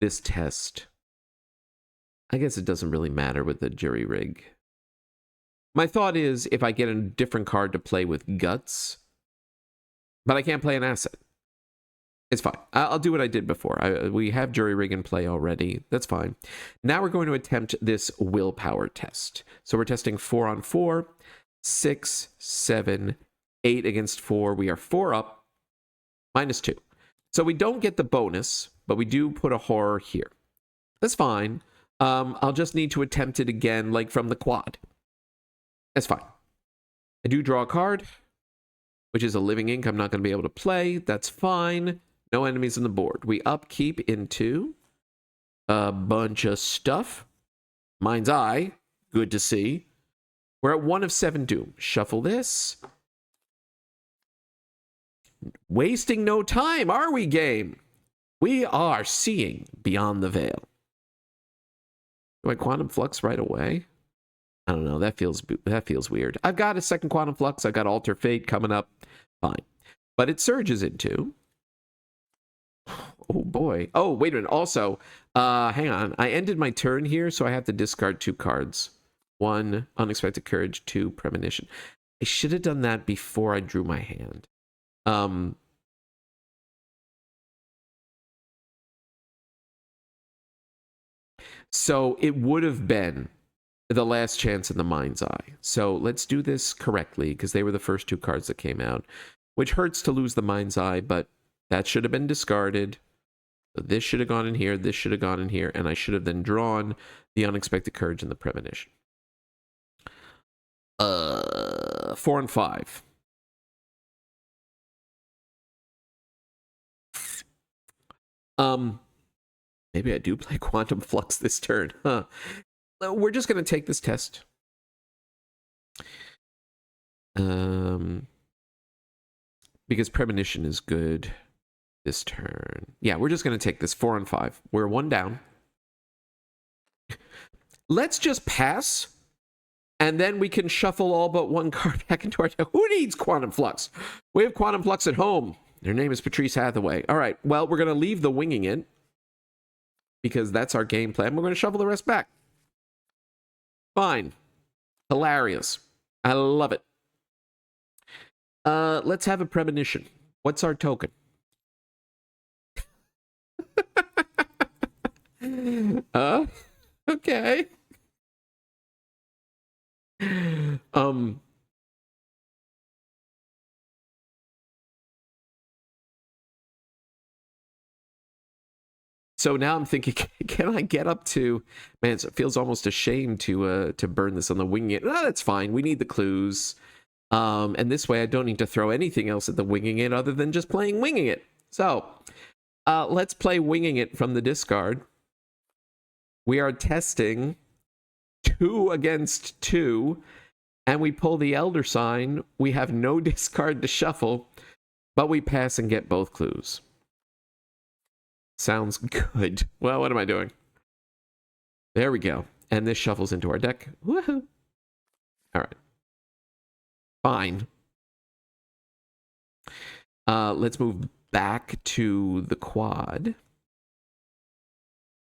this test. I guess it doesn't really matter with the jury rig. My thought is if I get a different card to play with guts, but I can't play an asset. It's fine. I'll do what I did before. We have jury rig in play already. That's fine. Now we're going to attempt this willpower test. So we're testing 4 on 4, 6, 7, 8 against 4. We are 4 up, -2. So we don't get the bonus, but we do put a horror here. That's fine. I'll just need to attempt it again, like from the quad. That's fine. I do draw a card, which is a living ink I'm not going to be able to play. That's fine. No enemies on the board. We upkeep into a bunch of stuff. Mind's Eye. Good to see. We're at 1 of 7 doom. Shuffle this. Wasting no time, are we, game? We are seeing beyond the veil. Do I Quantum Flux right away? I don't know. That feels weird. I've got a second Quantum Flux. I've got Alter Fate coming up. Fine. But it surges into... Oh, boy. Oh, wait a minute. Also, hang on. I ended my turn here, so I have to discard 2 cards. 1, Unexpected Courage. 2, Premonition. I should have done that before I drew my hand. So it would have been the last chance in the Mind's Eye. So let's do this correctly, because they were the first 2 cards that came out, which hurts to lose the Mind's Eye, but that should have been discarded. So this should have gone in here, this should have gone in here, and I should have then drawn the Unexpected Courage and the Premonition. 4 and 5. Maybe I do play Quantum Flux this turn, huh? We're just going to take this test. Because Premonition is good this turn. Yeah, we're just going to take this 4 and 5. We're 1 down. Let's just pass, and then we can shuffle all but 1 card back into our deck. Who needs Quantum Flux? We have Quantum Flux at home. Their name is Patrice Hathaway. All right, well, we're going to leave the winging it, because that's our game plan. We're going to shuffle the rest back. Fine. Hilarious. I love it. Let's have a Premonition. What's our token? Okay. So now I'm thinking, can I get up to... Man, it feels almost a shame to burn this on the winging it. No, that's fine. We need the clues. And this way I don't need to throw anything else at the winging it other than just playing winging it. So, let's play winging it from the discard. We are testing 2 against 2, and we pull the Elder Sign. We have no discard to shuffle, but we pass and get both clues. Sounds good. Well, what am I doing? There we go. And this shuffles into our deck. Woohoo! All right. Fine. Let's move back to the quad.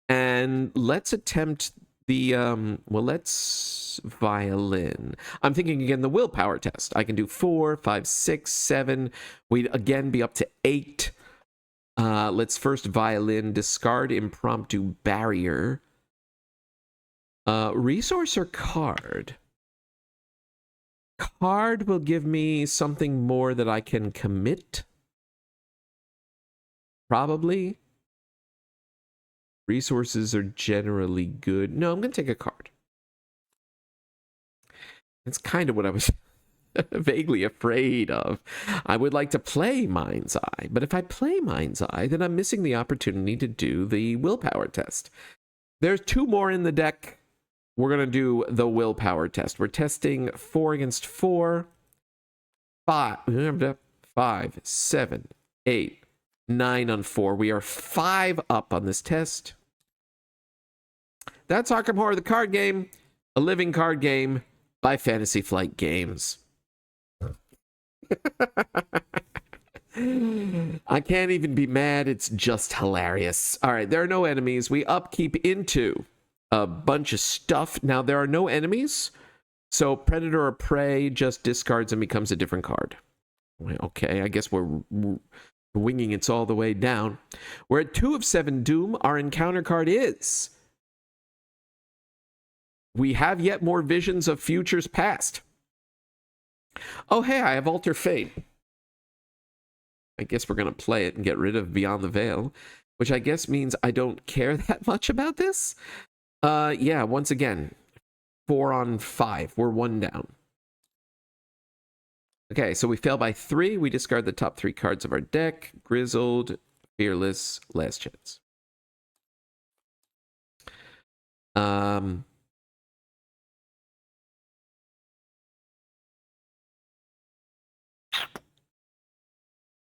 And let's attempt the, well, let's violin. I'm thinking again the willpower test. I can do 4, 5, 6, 7. We'd again be up to 8. Let's first violin, discard impromptu barrier. Resource or card? Card will give me something more that I can commit. Probably. Resources are generally good. No, I'm going to take a card. That's kind of what I was... vaguely afraid of. I would like to play Mind's Eye, but if I play Mind's Eye, then I'm missing the opportunity to do the willpower test. There's 2 more in the deck. We're going to do the willpower test. We're testing 4 against 4, 5, 7, 8, 9 on 4. We are 5 up on this test. That's Arkham Horror, the card game, a living card game by Fantasy Flight Games. I can't even be mad. It's just hilarious. All right, there are no enemies. We upkeep into a bunch of stuff. Now, there are no enemies, so Predator or Prey just discards and becomes a different card. Okay, I guess we're winging it all the way down. We're at 2 of 7 Doom. Our encounter card is... We have yet more visions of futures past. Oh, hey, I have Alter Fate. I guess we're going to play it and get rid of Beyond the Veil, which I guess means I don't care that much about this. Yeah, once again, 4 on 5. We're 1 down. Okay, so we fail by 3. We discard the top 3 cards of our deck. Grizzled, Fearless, Last Chance.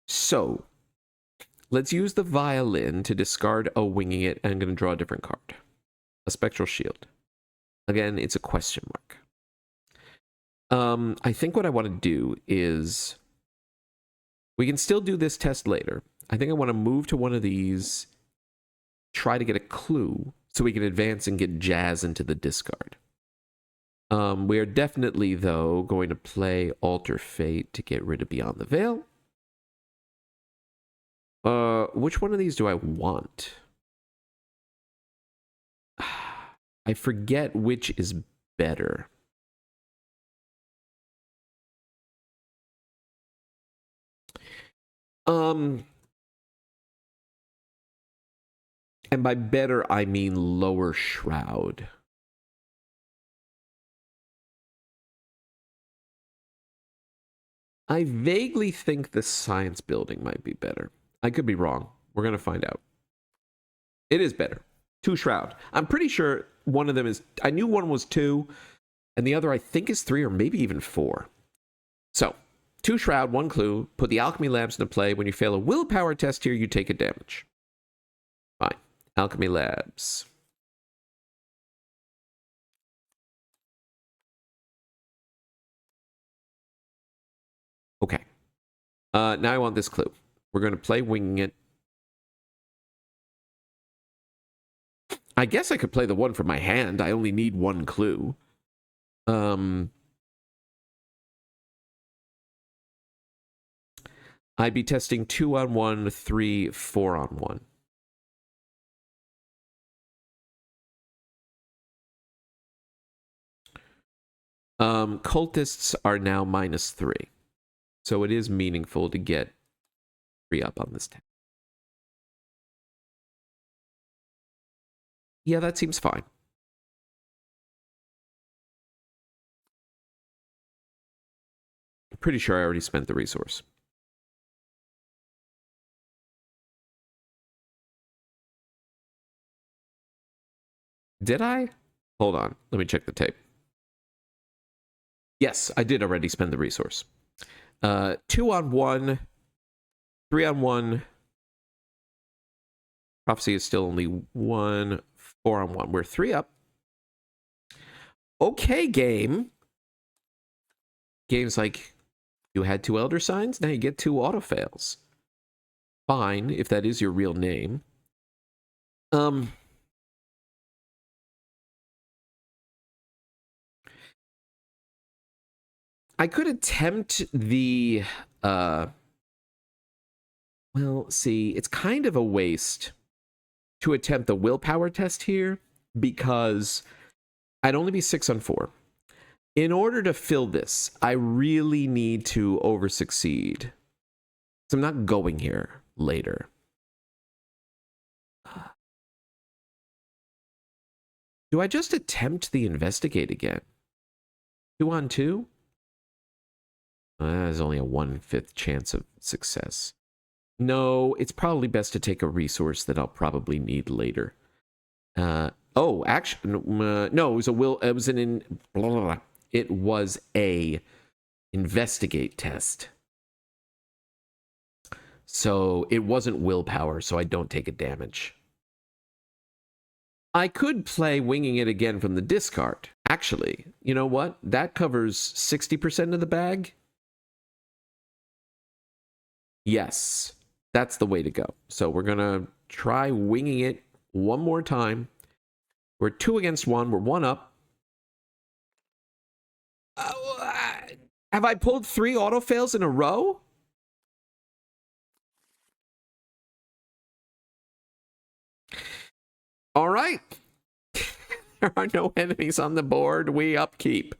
So, let's use the Violin to discard a Winging It, and I'm going to draw a different card. A Spectral Shield. Again, it's a question mark. I think what I want to do is... We can still do this test later. I think I want to move to one of these, try to get a clue, so we can advance and get Jazz into the discard. We are definitely, though, going to play Alter Fate to get rid of Beyond the Veil. Which one of these do I want? I forget which is better. And by better, I mean lower shroud. I vaguely think the science building might be better. I could be wrong. We're going to find out. It is better. 2 shroud. I'm pretty sure one of them is... I knew one was 2, and the other I think is 3 or maybe even 4. So, 2 shroud, 1 clue. Put the alchemy labs into play. When you fail a willpower test here, you take a damage. Fine. Alchemy labs. Okay. Now I want this clue. We're going to play Winging It. I guess I could play the one from my hand. I only need 1 clue. I'd be testing 2 on 1, 3, 4 on 1. Cultists are now -3. So it is meaningful to get 3 up on this tab. Yeah, that seems fine. I'm pretty sure I already spent the resource. Did I? Hold on. Let me check the tape. Yes, I did already spend the resource. 2 on 1. 3 on 1. Prophecy is still only 1. 4 on 1. We're 3 up. Okay, game. Game's like, you had 2 Elder Signs, now you get 2 auto fails. Fine, if that is your real name. I could attempt the, well, see, it's kind of a waste to attempt the willpower test here because I'd only be 6 on 4. In order to fill this, I really need to over-succeed. So I'm not going here later. Do I just attempt the investigate again? 2 on 2? There's only a 1/5 chance of success. No, it's probably best to take a resource that I'll probably need later. Oh, actually, no, it was a will. It was blah, blah, blah. It was a investigate test. So it wasn't willpower, so I don't take a damage. I could play winging it again from the discard. Actually, you know what? That covers 60% of the bag. Yes, that's the way to go. So we're going to try winging it one more time. We're 2 against 1. We're 1 up. Have I pulled 3 auto fails in a row? All right. There are no enemies on the board. We upkeep.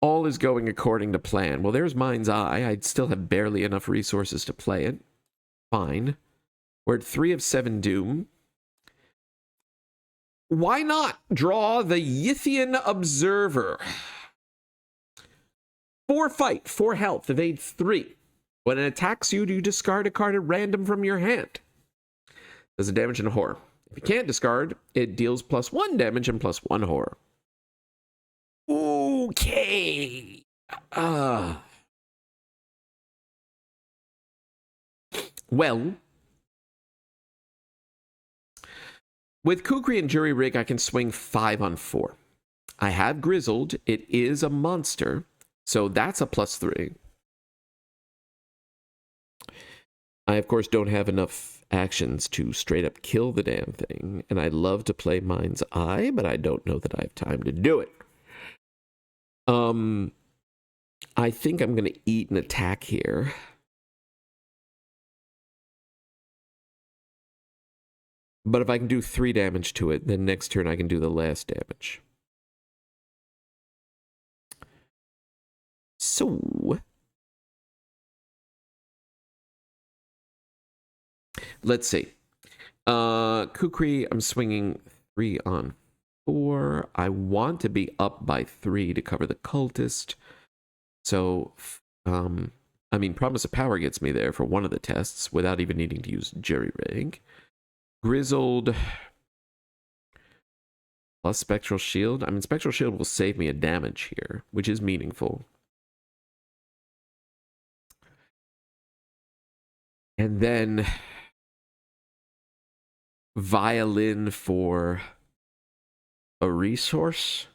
All is going according to plan. Well, there's Mind's Eye. I'd still have barely enough resources to play it. Fine. We're at 3 of 7 Doom. Why not draw the Yithian Observer? 4 fight, 4 health, evade 3. When it attacks you, you discard a card at random from your hand. Does a damage and horror. If you can't discard, it deals +1 damage and +1 horror. Okay. Well, with Kukri and Jury Rig, I can swing 5 on 4. I have Grizzled. It is a monster, so that's a +3. I, of course, don't have enough actions to straight up kill the damn thing, and I'd love to play Mind's Eye, but I don't know that I have time to do it. I think I'm going to eat an attack here. But if I can do 3 damage to it, then next turn I can do the last damage. So let's see. Kukri, I'm swinging 3 on 4. I want to be up by 3 to cover the cultist. So, I mean, Promise of Power gets me there for one of the tests without even needing to use Jury Rig. Grizzled plus Spectral Shield. I mean, Spectral Shield will save me a damage here, which is meaningful. And then Violin for a resource.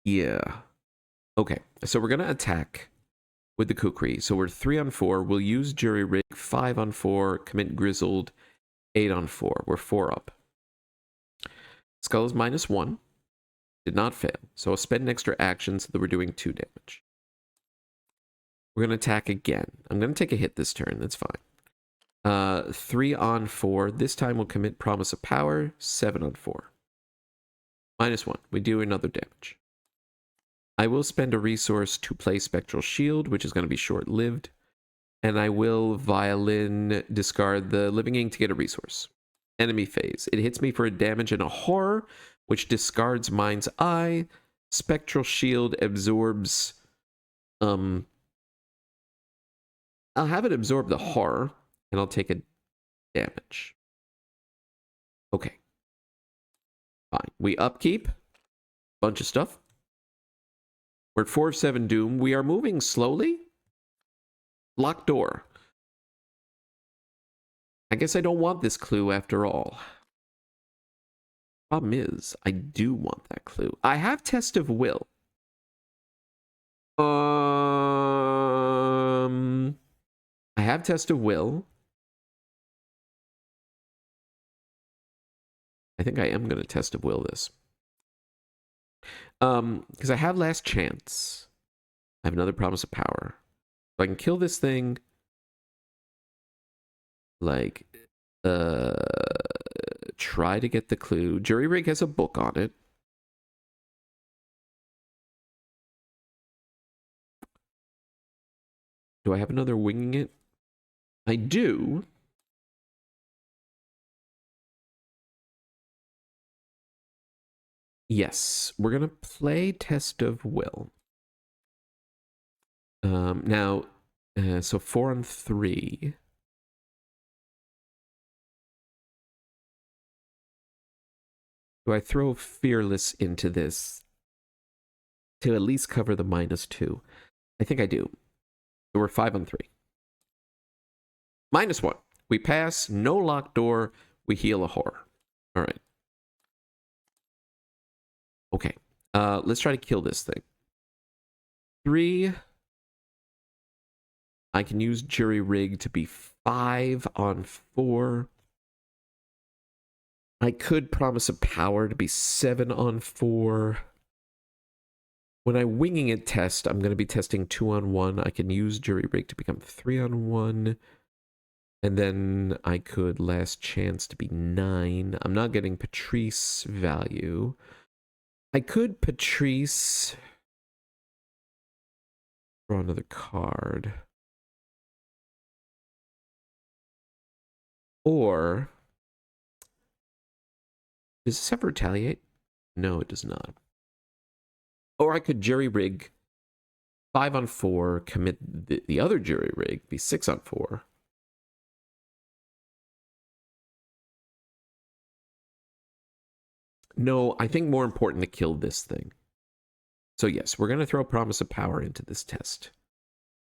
Yeah. Okay, so we're going to attack with the Kukri. So we're 3 on 4. We'll use Jury Rig, 5 on 4, commit Grizzled, 8 on 4. We're 4 up. Skull is -1. Did not fail. So I'll spend an extra action so that we're doing 2 damage. We're going to attack again. I'm going to take a hit this turn. That's fine. 3 on 4. This time we'll commit Promise of Power, 7 on 4. -1. We do another damage. I will spend a resource to play Spectral Shield, which is going to be short-lived. And I will Violin discard the Living Ink to get a resource. Enemy phase. It hits me for a damage and a horror, which discards Mind's Eye. Spectral Shield absorbs... I'll have it absorb the horror, and I'll take a damage. Okay. Fine. We upkeep. Bunch of stuff. We're at 4 of 7 Doom. We are moving slowly. Locked door. I guess I don't want this clue after all. Problem is, I do want that clue. I have Test of Will. I have Test of Will. I think I am going to Test of Will this. Because I have Last Chance. I have another Promise of Power. So I can kill this thing. Like, try to get the clue. Jury Rig has a book on it. Do I have another Winging It? I do. Yes, we're going to play Test of Will. Now, so 4 on 3. Do I throw Fearless into this to at least cover the -2? I think I do. So we're 5 on 3. -1. We pass, no locked door, we heal a horror. All right. Okay. Let's try to kill this thing. 3. I can use Jury Rig to be 5 on 4. I could Promise of Power to be 7 on 4. When I winging it test, I'm going to be testing 2 on 1. I can use Jury Rig to become 3 on 1. And then I could Last Chance to be 9. I'm not getting Patrice value. I could Patrice. Draw another card. Or does this ever retaliate? No, it does not. Or I could Jury Rig 5 on 4, commit the other Jury Rig, be 6 on 4. No, I think more important to kill this thing. So yes, we're going to throw Promise of Power into this test.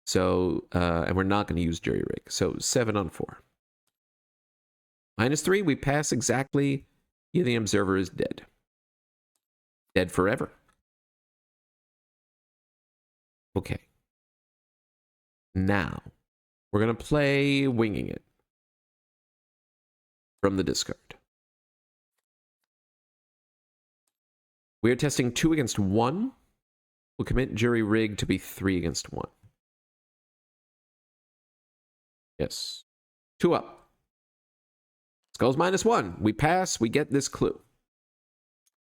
So, and we're not going to use Jury Rig. So 7 on 4. -3, we pass exactly. Yeah, the Observer is dead. Dead forever. Okay. Now, we're going to play Winging It from the discard. We are testing 2 against 1. We'll commit Jury Rig to be 3 against 1. Yes. 2 up. Skulls -1. We pass. We get this clue.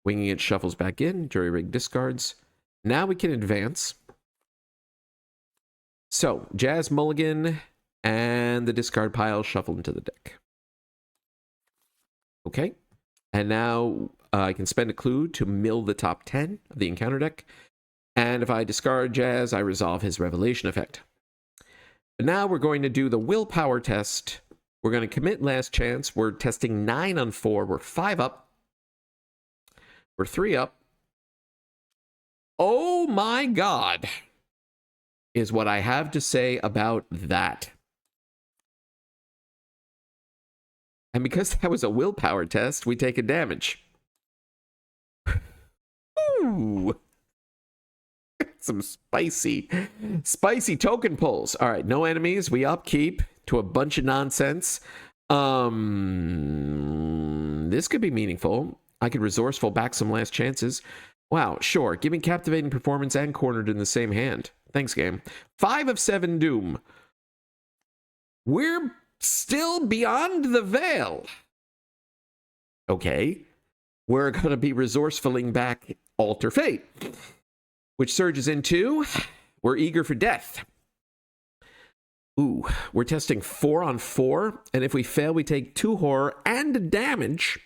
Winging It shuffles back in. Jury Rig discards. Now we can advance. So, Jazz Mulligan and the discard pile shuffled into the deck. Okay. And now I can spend a clue to mill the top 10 of the encounter deck. And if I discard Jazz, I resolve his Revelation effect. But now we're going to do the willpower test. We're going to commit Last Chance. We're testing 9 on 4. We're 5 up. We're 3 up. Oh my God, is what I have to say about that. And because that was a willpower test, we take a damage. Ooh. Some spicy token pulls. All right, no enemies. We upkeep to a bunch of nonsense. This could be meaningful. I could resourceful back some Last Chances. Wow, sure. Give me Captivating Performance and Cornered in the same hand. Thanks, game. 5 of 7 Doom. We're still beyond the veil. Okay. We're going to be resourcefuling back Alter Fate, which surges into We're Eager for Death. Ooh, we're testing 4 on 4, and if we fail, we take 2 horror and damage.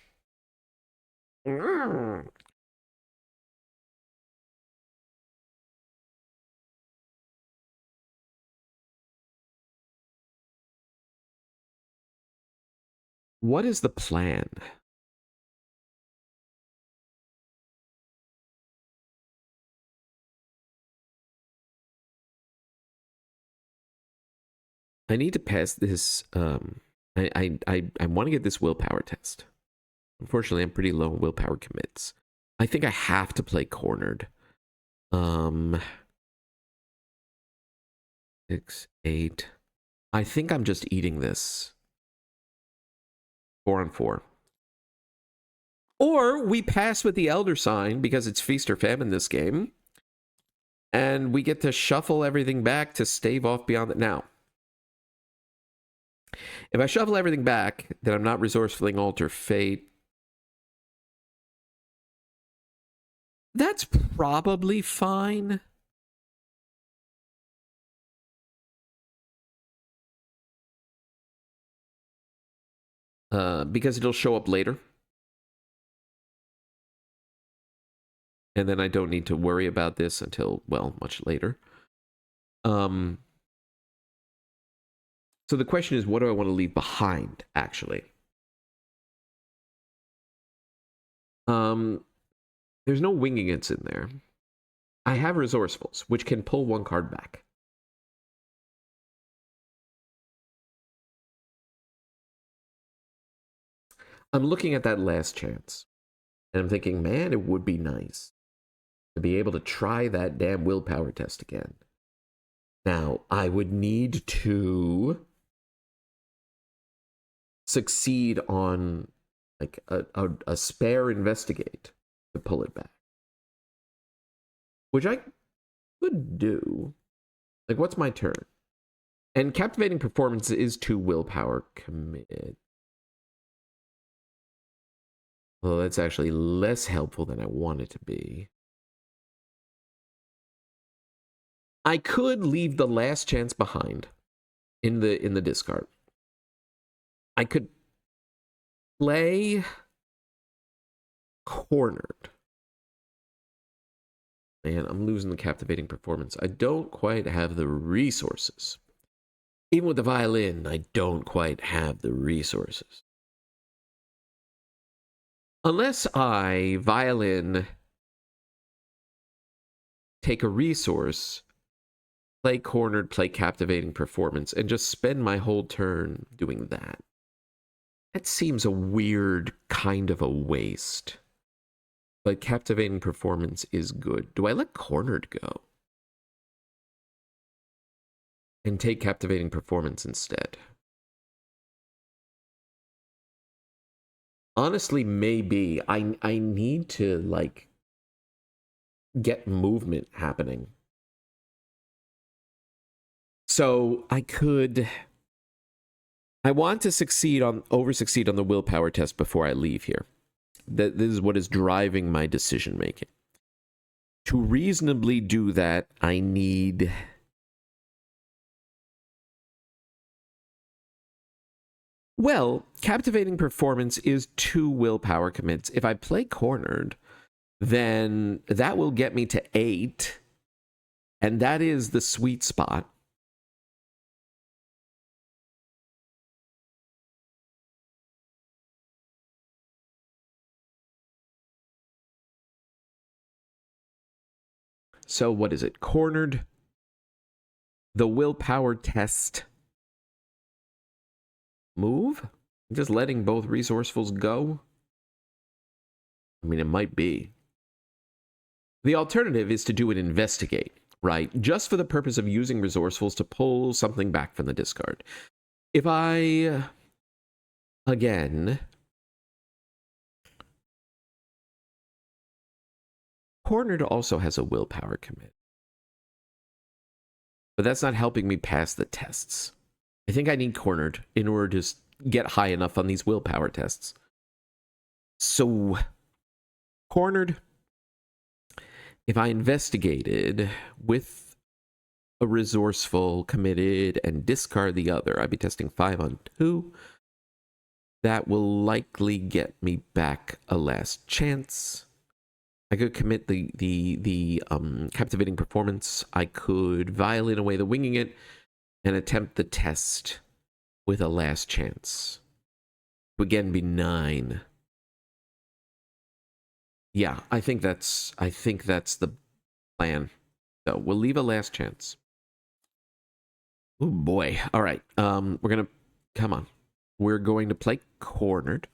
What is the plan? I need to pass this. I want to get this willpower test. Unfortunately, I'm pretty low on willpower commits. I think I have to play Cornered. 6, 8. I think I'm just eating this. 4 on 4. Or we pass with the Elder Sign because it's Feast or Famine this game. And we get to shuffle everything back to stave off Beyond it. Now, if I shuffle everything back, then I'm not resourcefulling Alter Fate. That's probably fine. Because it'll show up later. And then I don't need to worry about this until, well, much later. So the question is, what do I want to leave behind, actually? There's no winging it's in there. I have resourcefuls, which can pull one card back. I'm looking at that last chance, and I'm thinking, man, it would be nice to be able to try that damn willpower test again. Now, I would need to succeed on like a spare investigate to pull it back, which I could do. Like, what's my turn? And captivating performance is 2 willpower committed. Well, that's actually less helpful than I want it to be. I could leave the last chance behind in the discard. I could play cornered. Man, I'm losing the captivating performance. I don't quite have the resources. Even with the violin, I don't quite have the resources. Unless I violin, take a resource, play cornered, play captivating performance, and just spend my whole turn doing that. That seems a weird kind of a waste. But captivating performance is good. Do I let cornered go? And take captivating performance instead? Honestly, maybe. I need to, like, get movement happening. So I want to over-succeed on the willpower test before I leave here. This is what is driving my decision making. To reasonably do that, I need... Well, captivating performance is 2 willpower commits. If I play cornered, then that will get me to 8. And that is the sweet spot. So what is it? Cornered. The willpower test. Move? Just letting both resourcefuls go? I mean, it might be. The alternative is to do an investigate, right? Just for the purpose of using resourcefuls to pull something back from the discard. If I, again, cornered also has a willpower commit. But that's not helping me pass the tests. I think I need cornered in order to get high enough on these willpower tests. So, cornered, if I investigated with a resourceful, committed, and discard the other, I'd be testing 5 on 2. That will likely get me back a last chance. I could commit the captivating performance. I could violate away the winging it and attempt the test with a last chance. Would again be 9. Yeah, I think that's the plan. So we'll leave a last chance. Oh boy. All right. We're gonna come on. We're going to play cornered.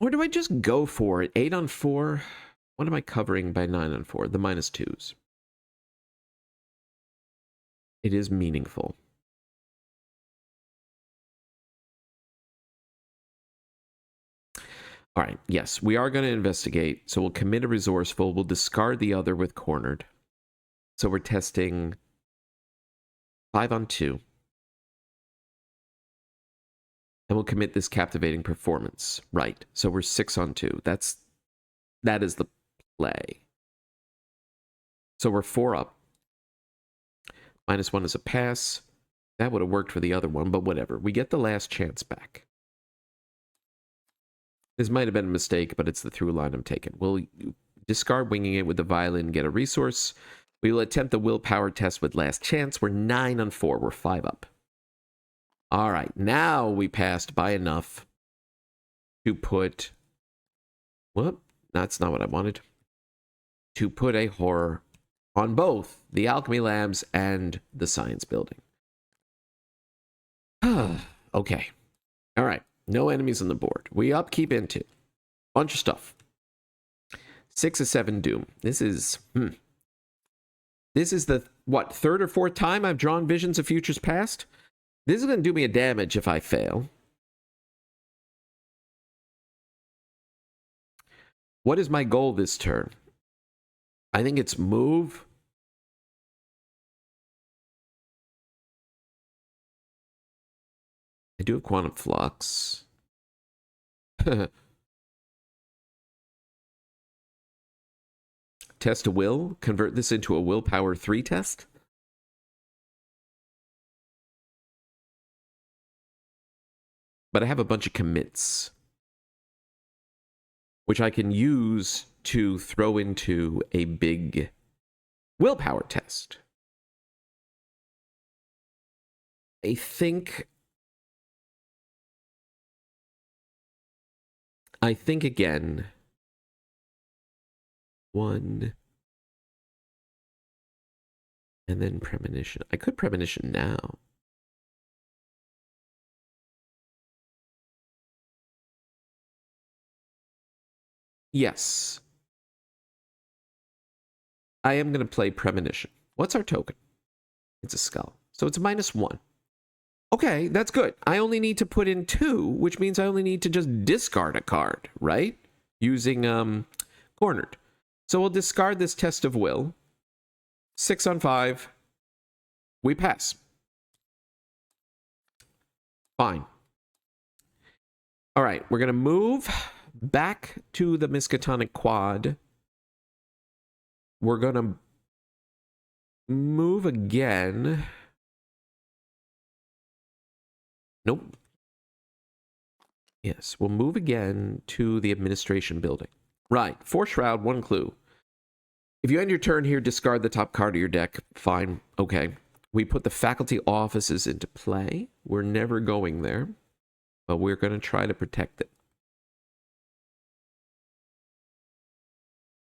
Or do I just go for it? 8 on 4. What am I covering by 9 on 4? The -2s. It is meaningful. All right, yes, we are going to investigate. So we'll commit a resourceful. We'll discard the other with cornered. So we're testing 5 on 2. And we'll commit this captivating performance. Right, so we're 6 on 2. That is the play. So we're 4 up. -1 is a pass. That would have worked for the other one, but whatever. We get the last chance back. This might have been a mistake, but it's the through line I'm taking. We'll discard winging it with the violin and get a resource. We will attempt the willpower test with last chance. We're 9 on 4. We're 5 up. All right. Now we passed by enough to put... Whoop. That's not what I wanted. To put a horror on both the Alchemy Labs and the Science Building. Okay. All right. No enemies on the board. We upkeep into. Bunch of stuff. 6 of 7 Doom. This is... This is the, what, 3rd or 4th time I've drawn Visions of Futures Past? This is going to do me a damage if I fail. What is my goal this turn? I think it's move. I do have Quantum Flux. Test a will. Convert this into a willpower 3 test. But I have a bunch of commits, which I can use to throw into a big willpower test. I think again, 1, and then Premonition. I could Premonition now. Yes. I am going to play Premonition. What's our token? It's a skull. So it's a -1. Okay, that's good. I only need to put in 2, which means I only need to just discard a card, right? Using cornered. So we'll discard this test of will. 6 on 5. We pass. Fine. All right, we're going to move back to the Miskatonic Quad. We're going to move again. Nope. Yes, we'll move again to the Administration Building. Right, 4 Shroud, 1 Clue. If you end your turn here, discard the top card of your deck. Fine, okay. We put the Faculty Offices into play. We're never going there, but we're going to try to protect it.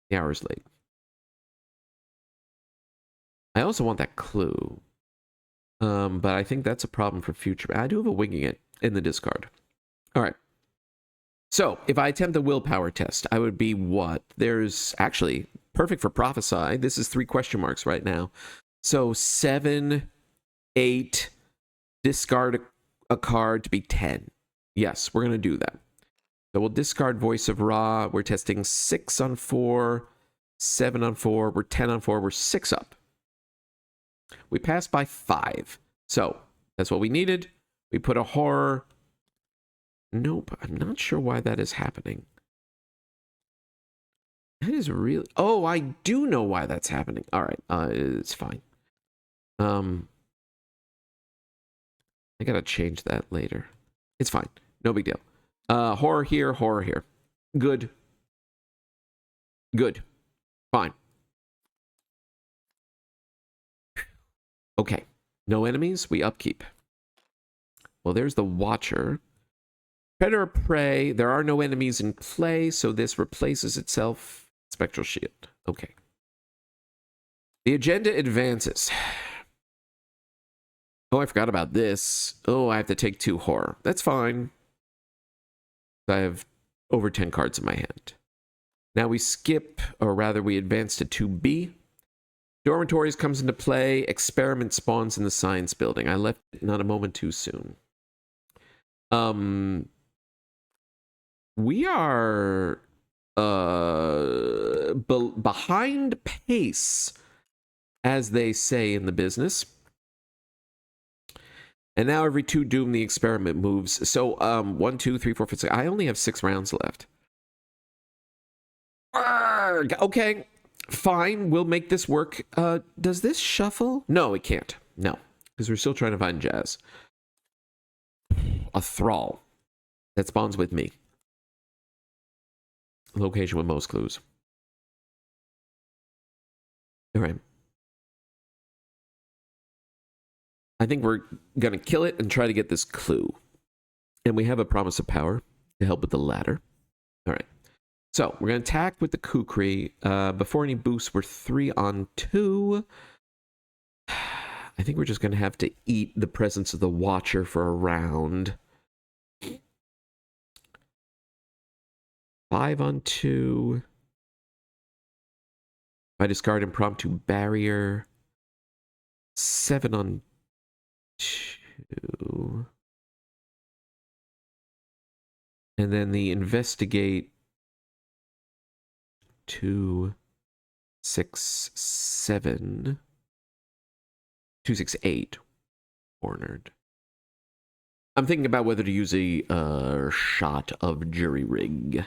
The hour's late. I also want that Clue. But I think that's a problem for future. I do have a winging it in the discard. All right. So if I attempt the willpower test, I would be what? There's actually perfect for Prophesy. This is 3 question marks right now. So 7, 8, discard a card to be 10. Yes, we're going to do that. So we'll discard Voice of Ra. We're testing 6 on 4, 7 on 4. We're 10 on 4. We're 6 up. We passed by 5. So that's what we needed. We put a horror. Nope, I'm not sure why that is happening. That is really... Oh, I do know why that's happening. All right, it's fine. I gotta change that later. It's fine. No big deal. Horror here, horror here. Good. Good. Fine. Okay. No enemies. We upkeep. Well, there's the Watcher. Predator Prey. There are no enemies in play, so this replaces itself. Spectral Shield. Okay. The agenda advances. Oh, I forgot about this. Oh, I have to take 2 horror. That's fine. I have over 10 cards in my hand. Now we skip, or rather we advance to 2B. Dormitories comes into play. Experiment spawns in the Science Building. I left it not a moment too soon. We are behind pace, as they say in the business. And now every 2 Doom, the experiment moves. So 1, 2, 3, 4, 5, 6. I only have 6 rounds left. Okay, Fine, we'll make this work. Does this shuffle? No, it can't. No, because we're still trying to find jazz. A thrall that spawns with me. Location with most clues. All right. I think we're going to kill it and try to get this clue. And we have a promise of power to help with the ladder. All right. So we're going to attack with the Kukri. Before any boosts, we're 3 on 2. I think we're just going to have to eat the presence of the Watcher for a round. 5 on 2. If I discard impromptu barrier. 7 on 2. And then the investigate. 2, 6, 7. 2, 6, 8. Cornered. I'm thinking about whether to use a shot of jury rig.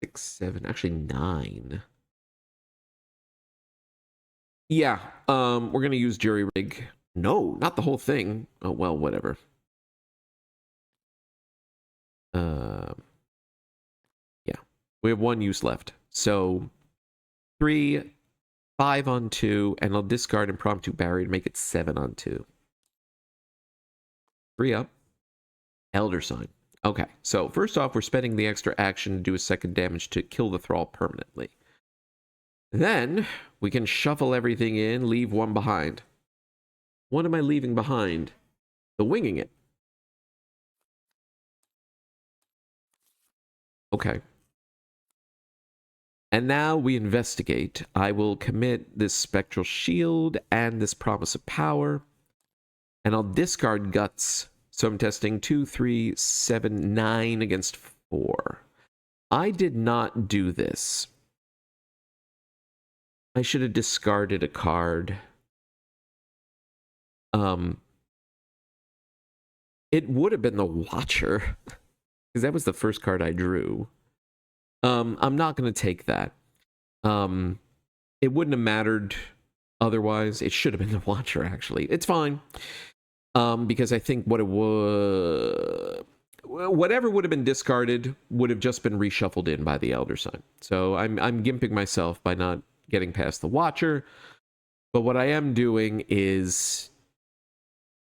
Six, 7, actually 9. Yeah, we're gonna use jury rig. No, not the whole thing. Oh well, whatever. Yeah, we have 1 use left. So 3, 5 on 2, and I'll discard impromptu barrier to make it 7 on 2. 3 up. Elder Sign. Okay, so first off, we're spending the extra action to do a second damage to kill the thrall permanently. Then we can shuffle everything in, leave 1 behind. What am I leaving behind? The winging it. Okay. And now we investigate. I will commit this Spectral Shield and this Promise of Power. And I'll discard Guts. So I'm testing 2, 3, 7, 9 against 4. I did not do this. I should have discarded a card. It would have been the Watcher, because that was the first card I drew. I'm not going to take that. It wouldn't have mattered otherwise. It should have been the Watcher, actually. It's fine. Because I think what it was... Whatever would have been discarded would have just been reshuffled in by the Elder Sign. So I'm gimping myself by not getting past the Watcher. But what I am doing is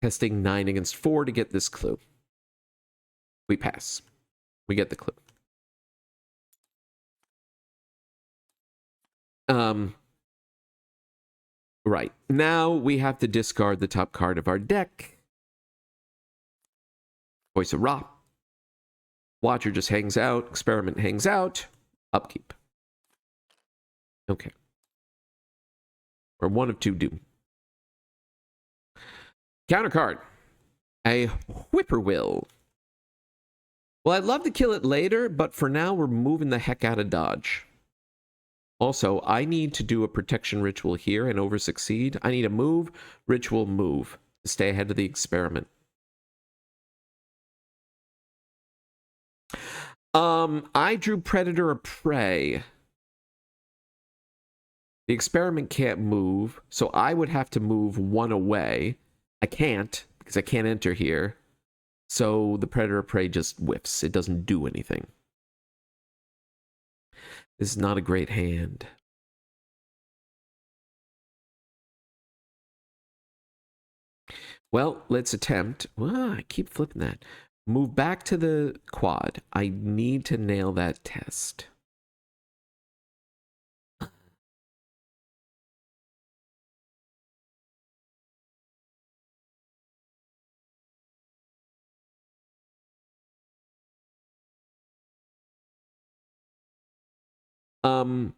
testing 9 against 4 to get this clue. We pass. We get the clue. Right. Now we have to discard the top card of our deck. Voice of Ra. Watcher just hangs out. Experiment hangs out. Upkeep. Okay. Or 1 of 2 do. Counter card. A Whippoorwill. Well, I'd love to kill it later, but for now we're moving the heck out of dodge. Also, I need to do a protection ritual here and over succeed. I need a move, ritual, move to stay ahead of the experiment. I drew Predator or Prey. The experiment can't move, so I would have to move 1 away. I can't, because I can't enter here. So the Predator or Prey just whiffs. It doesn't do anything. This is not a great hand. Well, let's attempt. Well, I keep flipping that. Move back to the quad. I need to nail that test. I'm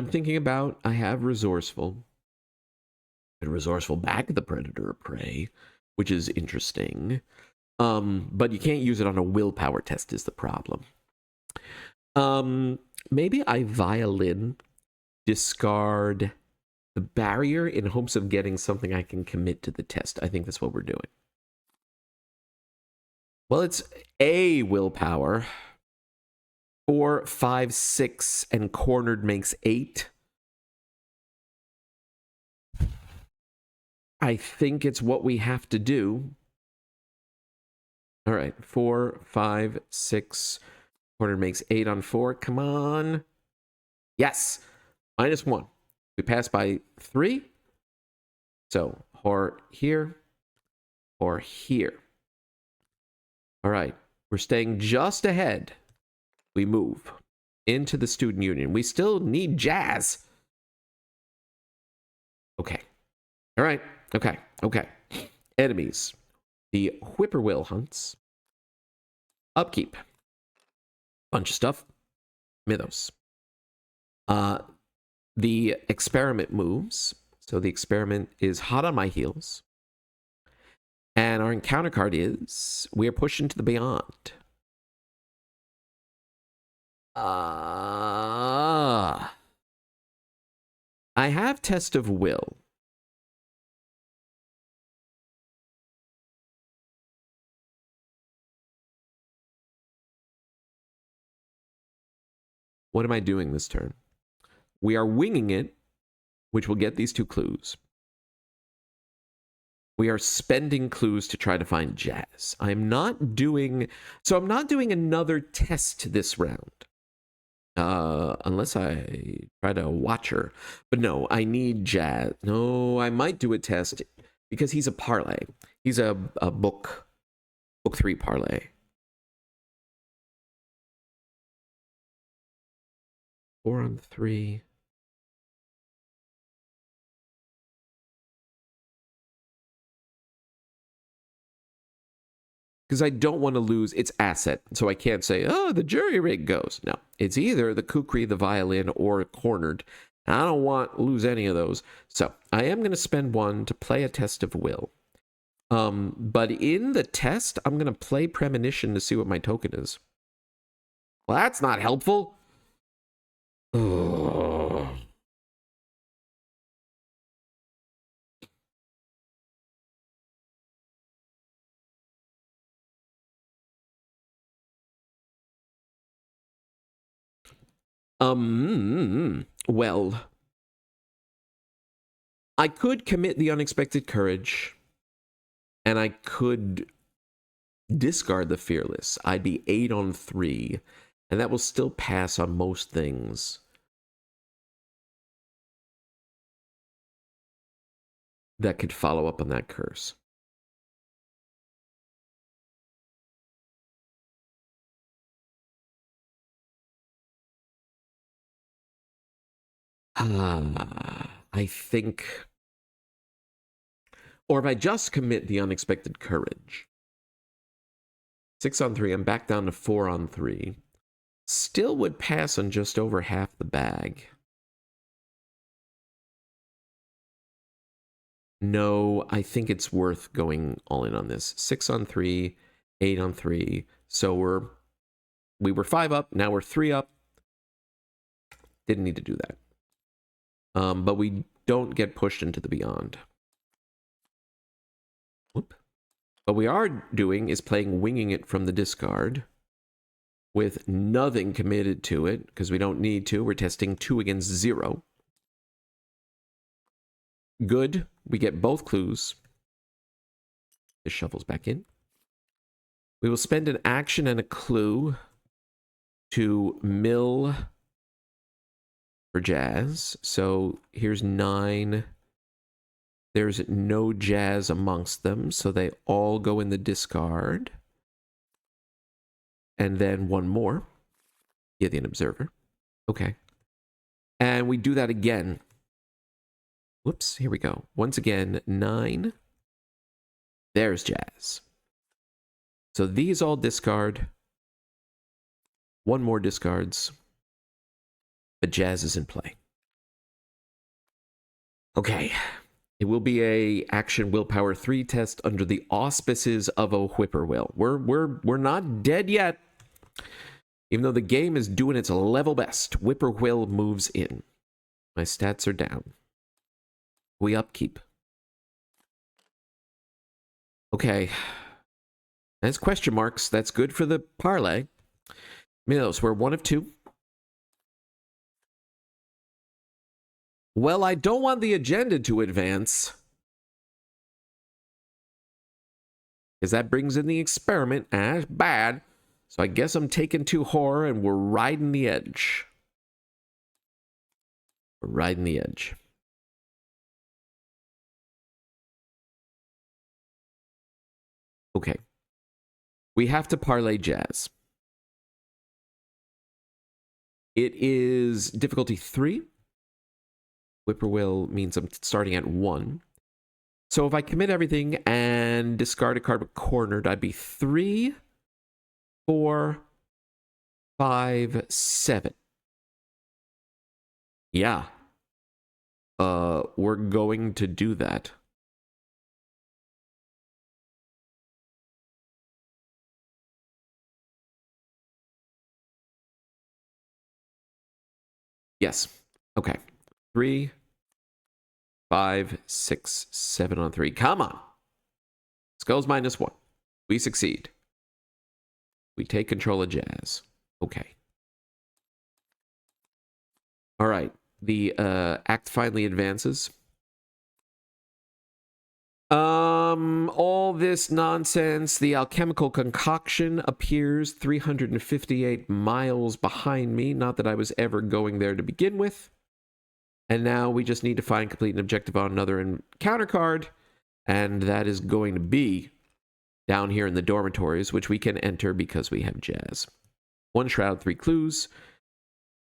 thinking about, I have resourceful. And resourceful back the Predator or Prey, which is interesting. But you can't use it on a willpower test is the problem. Maybe I violin, discard the barrier in hopes of getting something I can commit to the test. I think that's what we're doing. Well, it's a willpower. 4, 5, 6, and cornered makes 8. I think it's what we have to do. All right, 4, 5, 6. Cornered makes 8 on 4. Come on. Yes. -1. We pass by 3. So, or here, or here. All right. We're staying just ahead. We move into the student union. We still need jazz. Okay. All right. Okay. Okay. Enemies. The whippoorwill hunts. Upkeep. Bunch of stuff. Mythos. The experiment moves. So the experiment is hot on my heels. And our encounter card is we are pushing to the beyond. I have Test of Will. What am I doing this turn? We are winging it, which will get these 2 clues. We are spending clues to try to find jazz. I'm not doing another test this round. Unless I try to watch her. But no, I need jazz. No, I might do a test because he's a parlay. He's a book 3 parlay. 4 on 3. Because I don't want to lose its asset. So I can't say, oh, the jury rig goes. No, it's either the kukri, the violin, or cornered. I don't want to lose any of those. So I am going to spend 1 to play a test of will. But in the test, I'm going to play premonition to see what my token is. Well, that's not helpful. Ugh. Well, I could commit the unexpected courage, and I could discard the fearless. I'd be 8 on 3, and that will still pass on most things. That could follow up on that curse. I think... Or if I just commit the unexpected courage. 6 on 3, I'm back down to 4 on 3. Still would pass on just over half the bag. No, I think it's worth going all in on this. 6 on 3, 8 on 3. So we were 5 up, now we're 3 up. Didn't need to do that. But we don't get pushed into the beyond. Whoop. What we are doing is playing winging it from the discard with nothing committed to it because we don't need to. We're testing 2 against 0. Good. We get both clues. This shuffles back in. We will spend an action and a clue to mill for jazz. So here's 9. There's no jazz amongst them, so they all go in the discard. And then 1 more. Yeah, the observer. Okay. And we do that again. Whoops, here we go. Once again, 9. There's jazz. So these all discard. 1 more discards. But jazz is in play. Okay. It will be a action willpower 3 test under the auspices of a whippoorwill. We're not dead yet. Even though the game is doing its level best, whippoorwill moves in. My stats are down. We upkeep. Okay. That's question marks. That's good for the parlay. Mythos, we're 1 of 2. Well, I don't want the agenda to advance, because that brings in the experiment as bad. So I guess I'm taking 2 horror and we're riding the edge. We're riding the edge. Okay. We have to parlay jazz. It is difficulty 3. Whippoorwill means I'm starting at 1. So if I commit everything and discard a card but cornered, I'd be 3, 4, 5, 7. Yeah. We're going to do that. Yes. Okay. 3, 5, 6, 7 on 3. Come on. Skulls -1. We succeed. We take control of jazz. Okay. All right. The act finally advances. All this nonsense. The alchemical concoction appears 358 miles behind me. Not that I was ever going there to begin with. And now we just need to find complete an objective on another encounter card. And that is going to be down here in the dormitories, which we can enter because we have jazz. 1 shroud, 3 clues.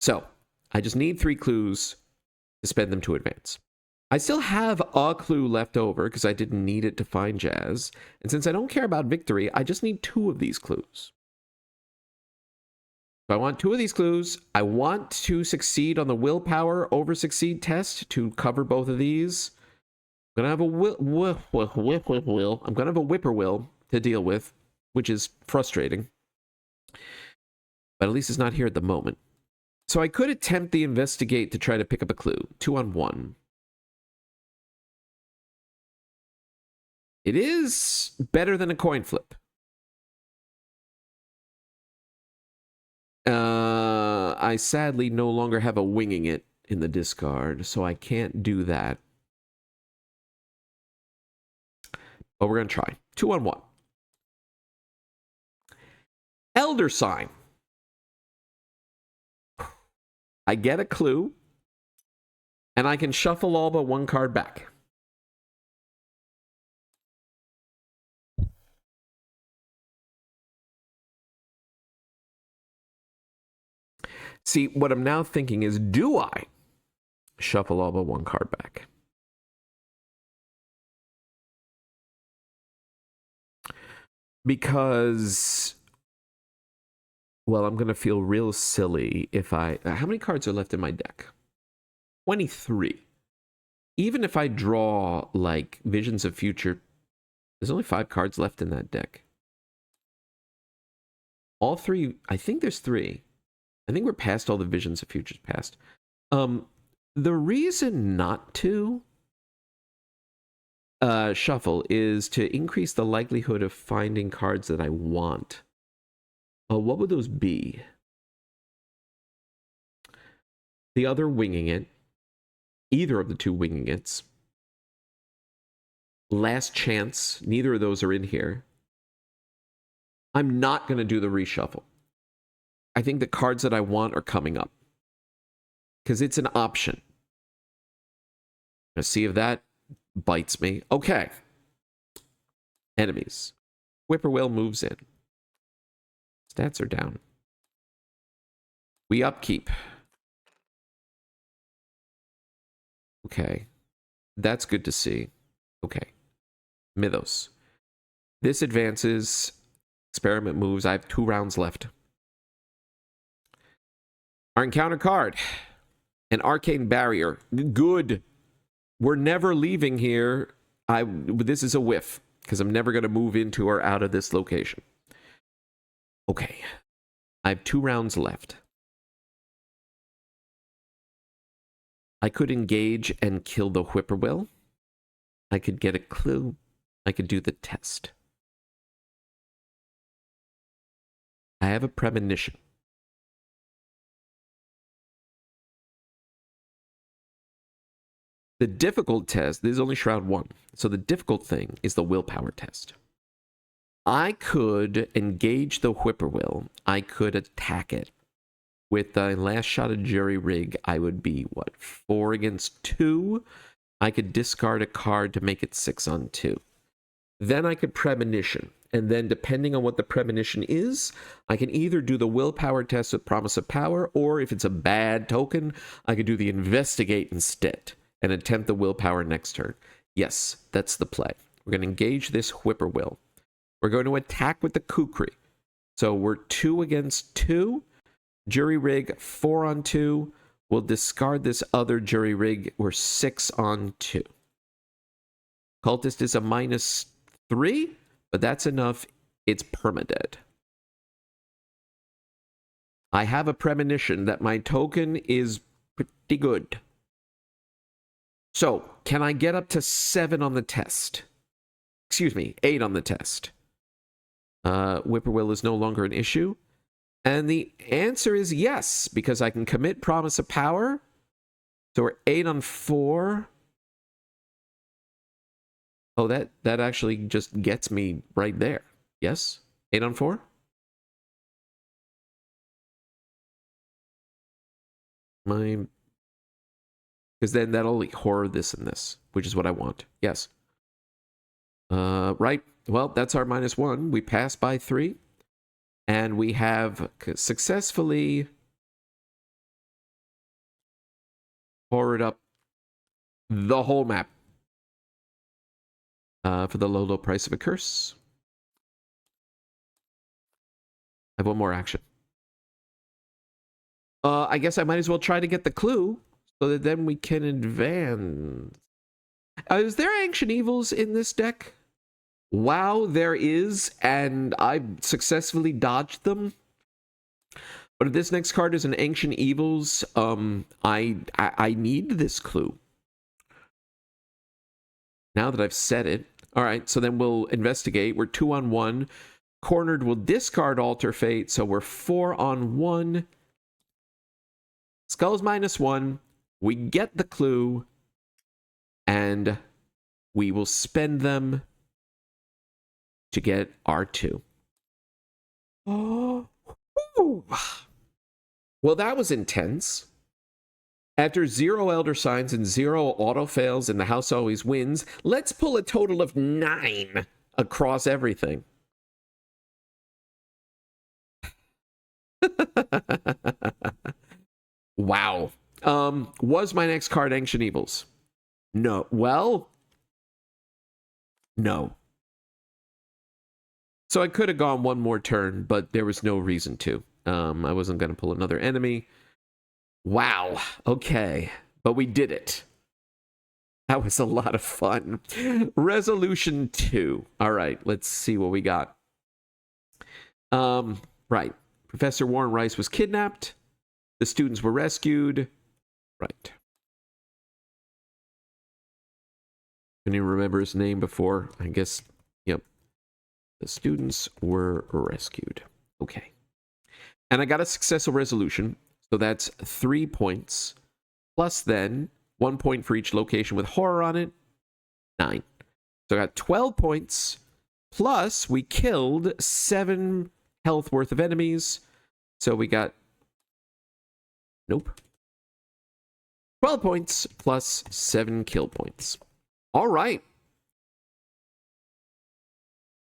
So I just need 3 clues to spend them to advance. I still have a clue left over because I didn't need it to find jazz. And since I don't care about victory, I just need 2 of these clues. So I want 2 of these clues. I want to succeed on the willpower over succeed test to cover both of these. I'm going to have I'm going to have a whippoorwill to deal with, which is frustrating. But at least it's not here at the moment. So I could attempt the investigate to try to pick up a clue. 2 on 1. It is better than a coin flip. I sadly no longer have a winging it in the discard, so I can't do that. But we're going to try. 2 on 1. Elder Sign. I get a clue, and I can shuffle all but 1 card back. See, what I'm now thinking is, do I shuffle all but 1 card back? Because, well, I'm going to feel real silly if I... How many cards are left in my deck? 23. Even if I draw, like, Visions of Future, there's only 5 cards left in that deck. All 3... I think there's 3. I think we're past all the Visions of Futures past. The reason not to shuffle is to increase the likelihood of finding cards that I want. What would those be? The other winging it. Either of the 2 winging it's. Last chance. Neither of those are in here. I'm not going to do the reshuffle. I think the cards that I want are coming up. Because it's an option. Let's see if that bites me. Okay. Enemies. Whippoorwill moves in. Stats are down. We upkeep. Okay. That's good to see. Okay. Mythos. This advances. Experiment moves. I have 2 rounds left. Our encounter card. An Arcane Barrier. Good. we're never leaving here. This is a whiff, because I'm never going to move into or out of this location. Okay. I have 2 rounds left. I could engage and kill the whippoorwill. I could get a clue. I could do the test. I have a premonition. The difficult test, this is only Shroud 1. So the difficult thing is the willpower test. I could engage the whippoorwill. I could attack it. With the last shot of jury rig, I would be, what, 4 against 2? I could discard a card to make it 6 on 2. Then I could premonition. And then depending on what the premonition is, I can either do the willpower test with promise of power, or if it's a bad token, I could do the investigate instead and attempt the willpower next turn. Yes, that's the play. We're going to engage this whippoorwill. We're going to attack with the Kukri. So we're 2 against 2. Jury rig, 4 on 2. We'll discard this other jury rig. We're 6 on 2. Cultist is a -3, but that's enough. It's permadead. I have a premonition that my token is pretty good. So, can I get up to 7 on the test? Excuse me, 8 on the test. Whippoorwill is no longer an issue. And the answer is yes, because I can commit promise of power. So we're 8 on 4. Oh, that actually just gets me right there. Yes? 8 on 4? Because then that'll horror this and this, which is what I want. Yes. Right. Well, that's our -1. We pass by 3. And we have successfully horrored up the whole map for the low, low price of a curse. I have one more action. I guess I might as well try to get the clue so that then we can advance. Is there Ancient Evils in this deck? Wow, there is, and I successfully dodged them. But if this next card is an Ancient Evils, I need this clue. Now that I've said it. All right, so then we'll investigate. We're 2 on 1. Cornered will discard Alter Fate, so we're 4 on 1. Skulls -1. We get the clue, and we will spend them to get R2. Oh, well, that was intense. After 0 Elder Signs and 0 auto fails and the house always wins, let's pull a total of 9 across everything. Wow. Was my next card Ancient Evils? No. Well, no. So I could have gone one more turn, but there was no reason to. I wasn't going to pull another enemy. Wow. Okay. But we did it. That was a lot of fun. Resolution 2. All right. Let's see what we got. Right. Professor Warren Rice was kidnapped. The students were rescued. Right. Can you remember his name before? I guess, yep. The students were rescued. Okay. And I got a successful resolution. So that's 3 points. Plus then 1 point for each location with horror on it. 9. So I got 12 points. Plus we killed 7 health worth of enemies. So we got... Nope. 12 points plus 7 kill points. All right.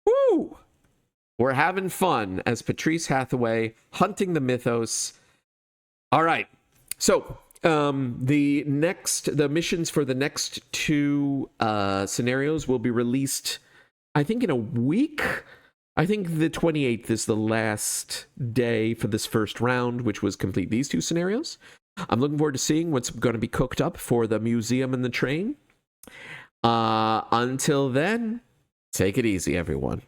Woo! We're having fun as Patrice Hathaway hunting the Mythos. All right. So, the missions for the next 2 scenarios will be released, I think, in a week. I think the 28th is the last day for this first round, which was complete these 2 scenarios. I'm looking forward to seeing what's going to be cooked up for the museum and the train. Until then, take it easy, everyone.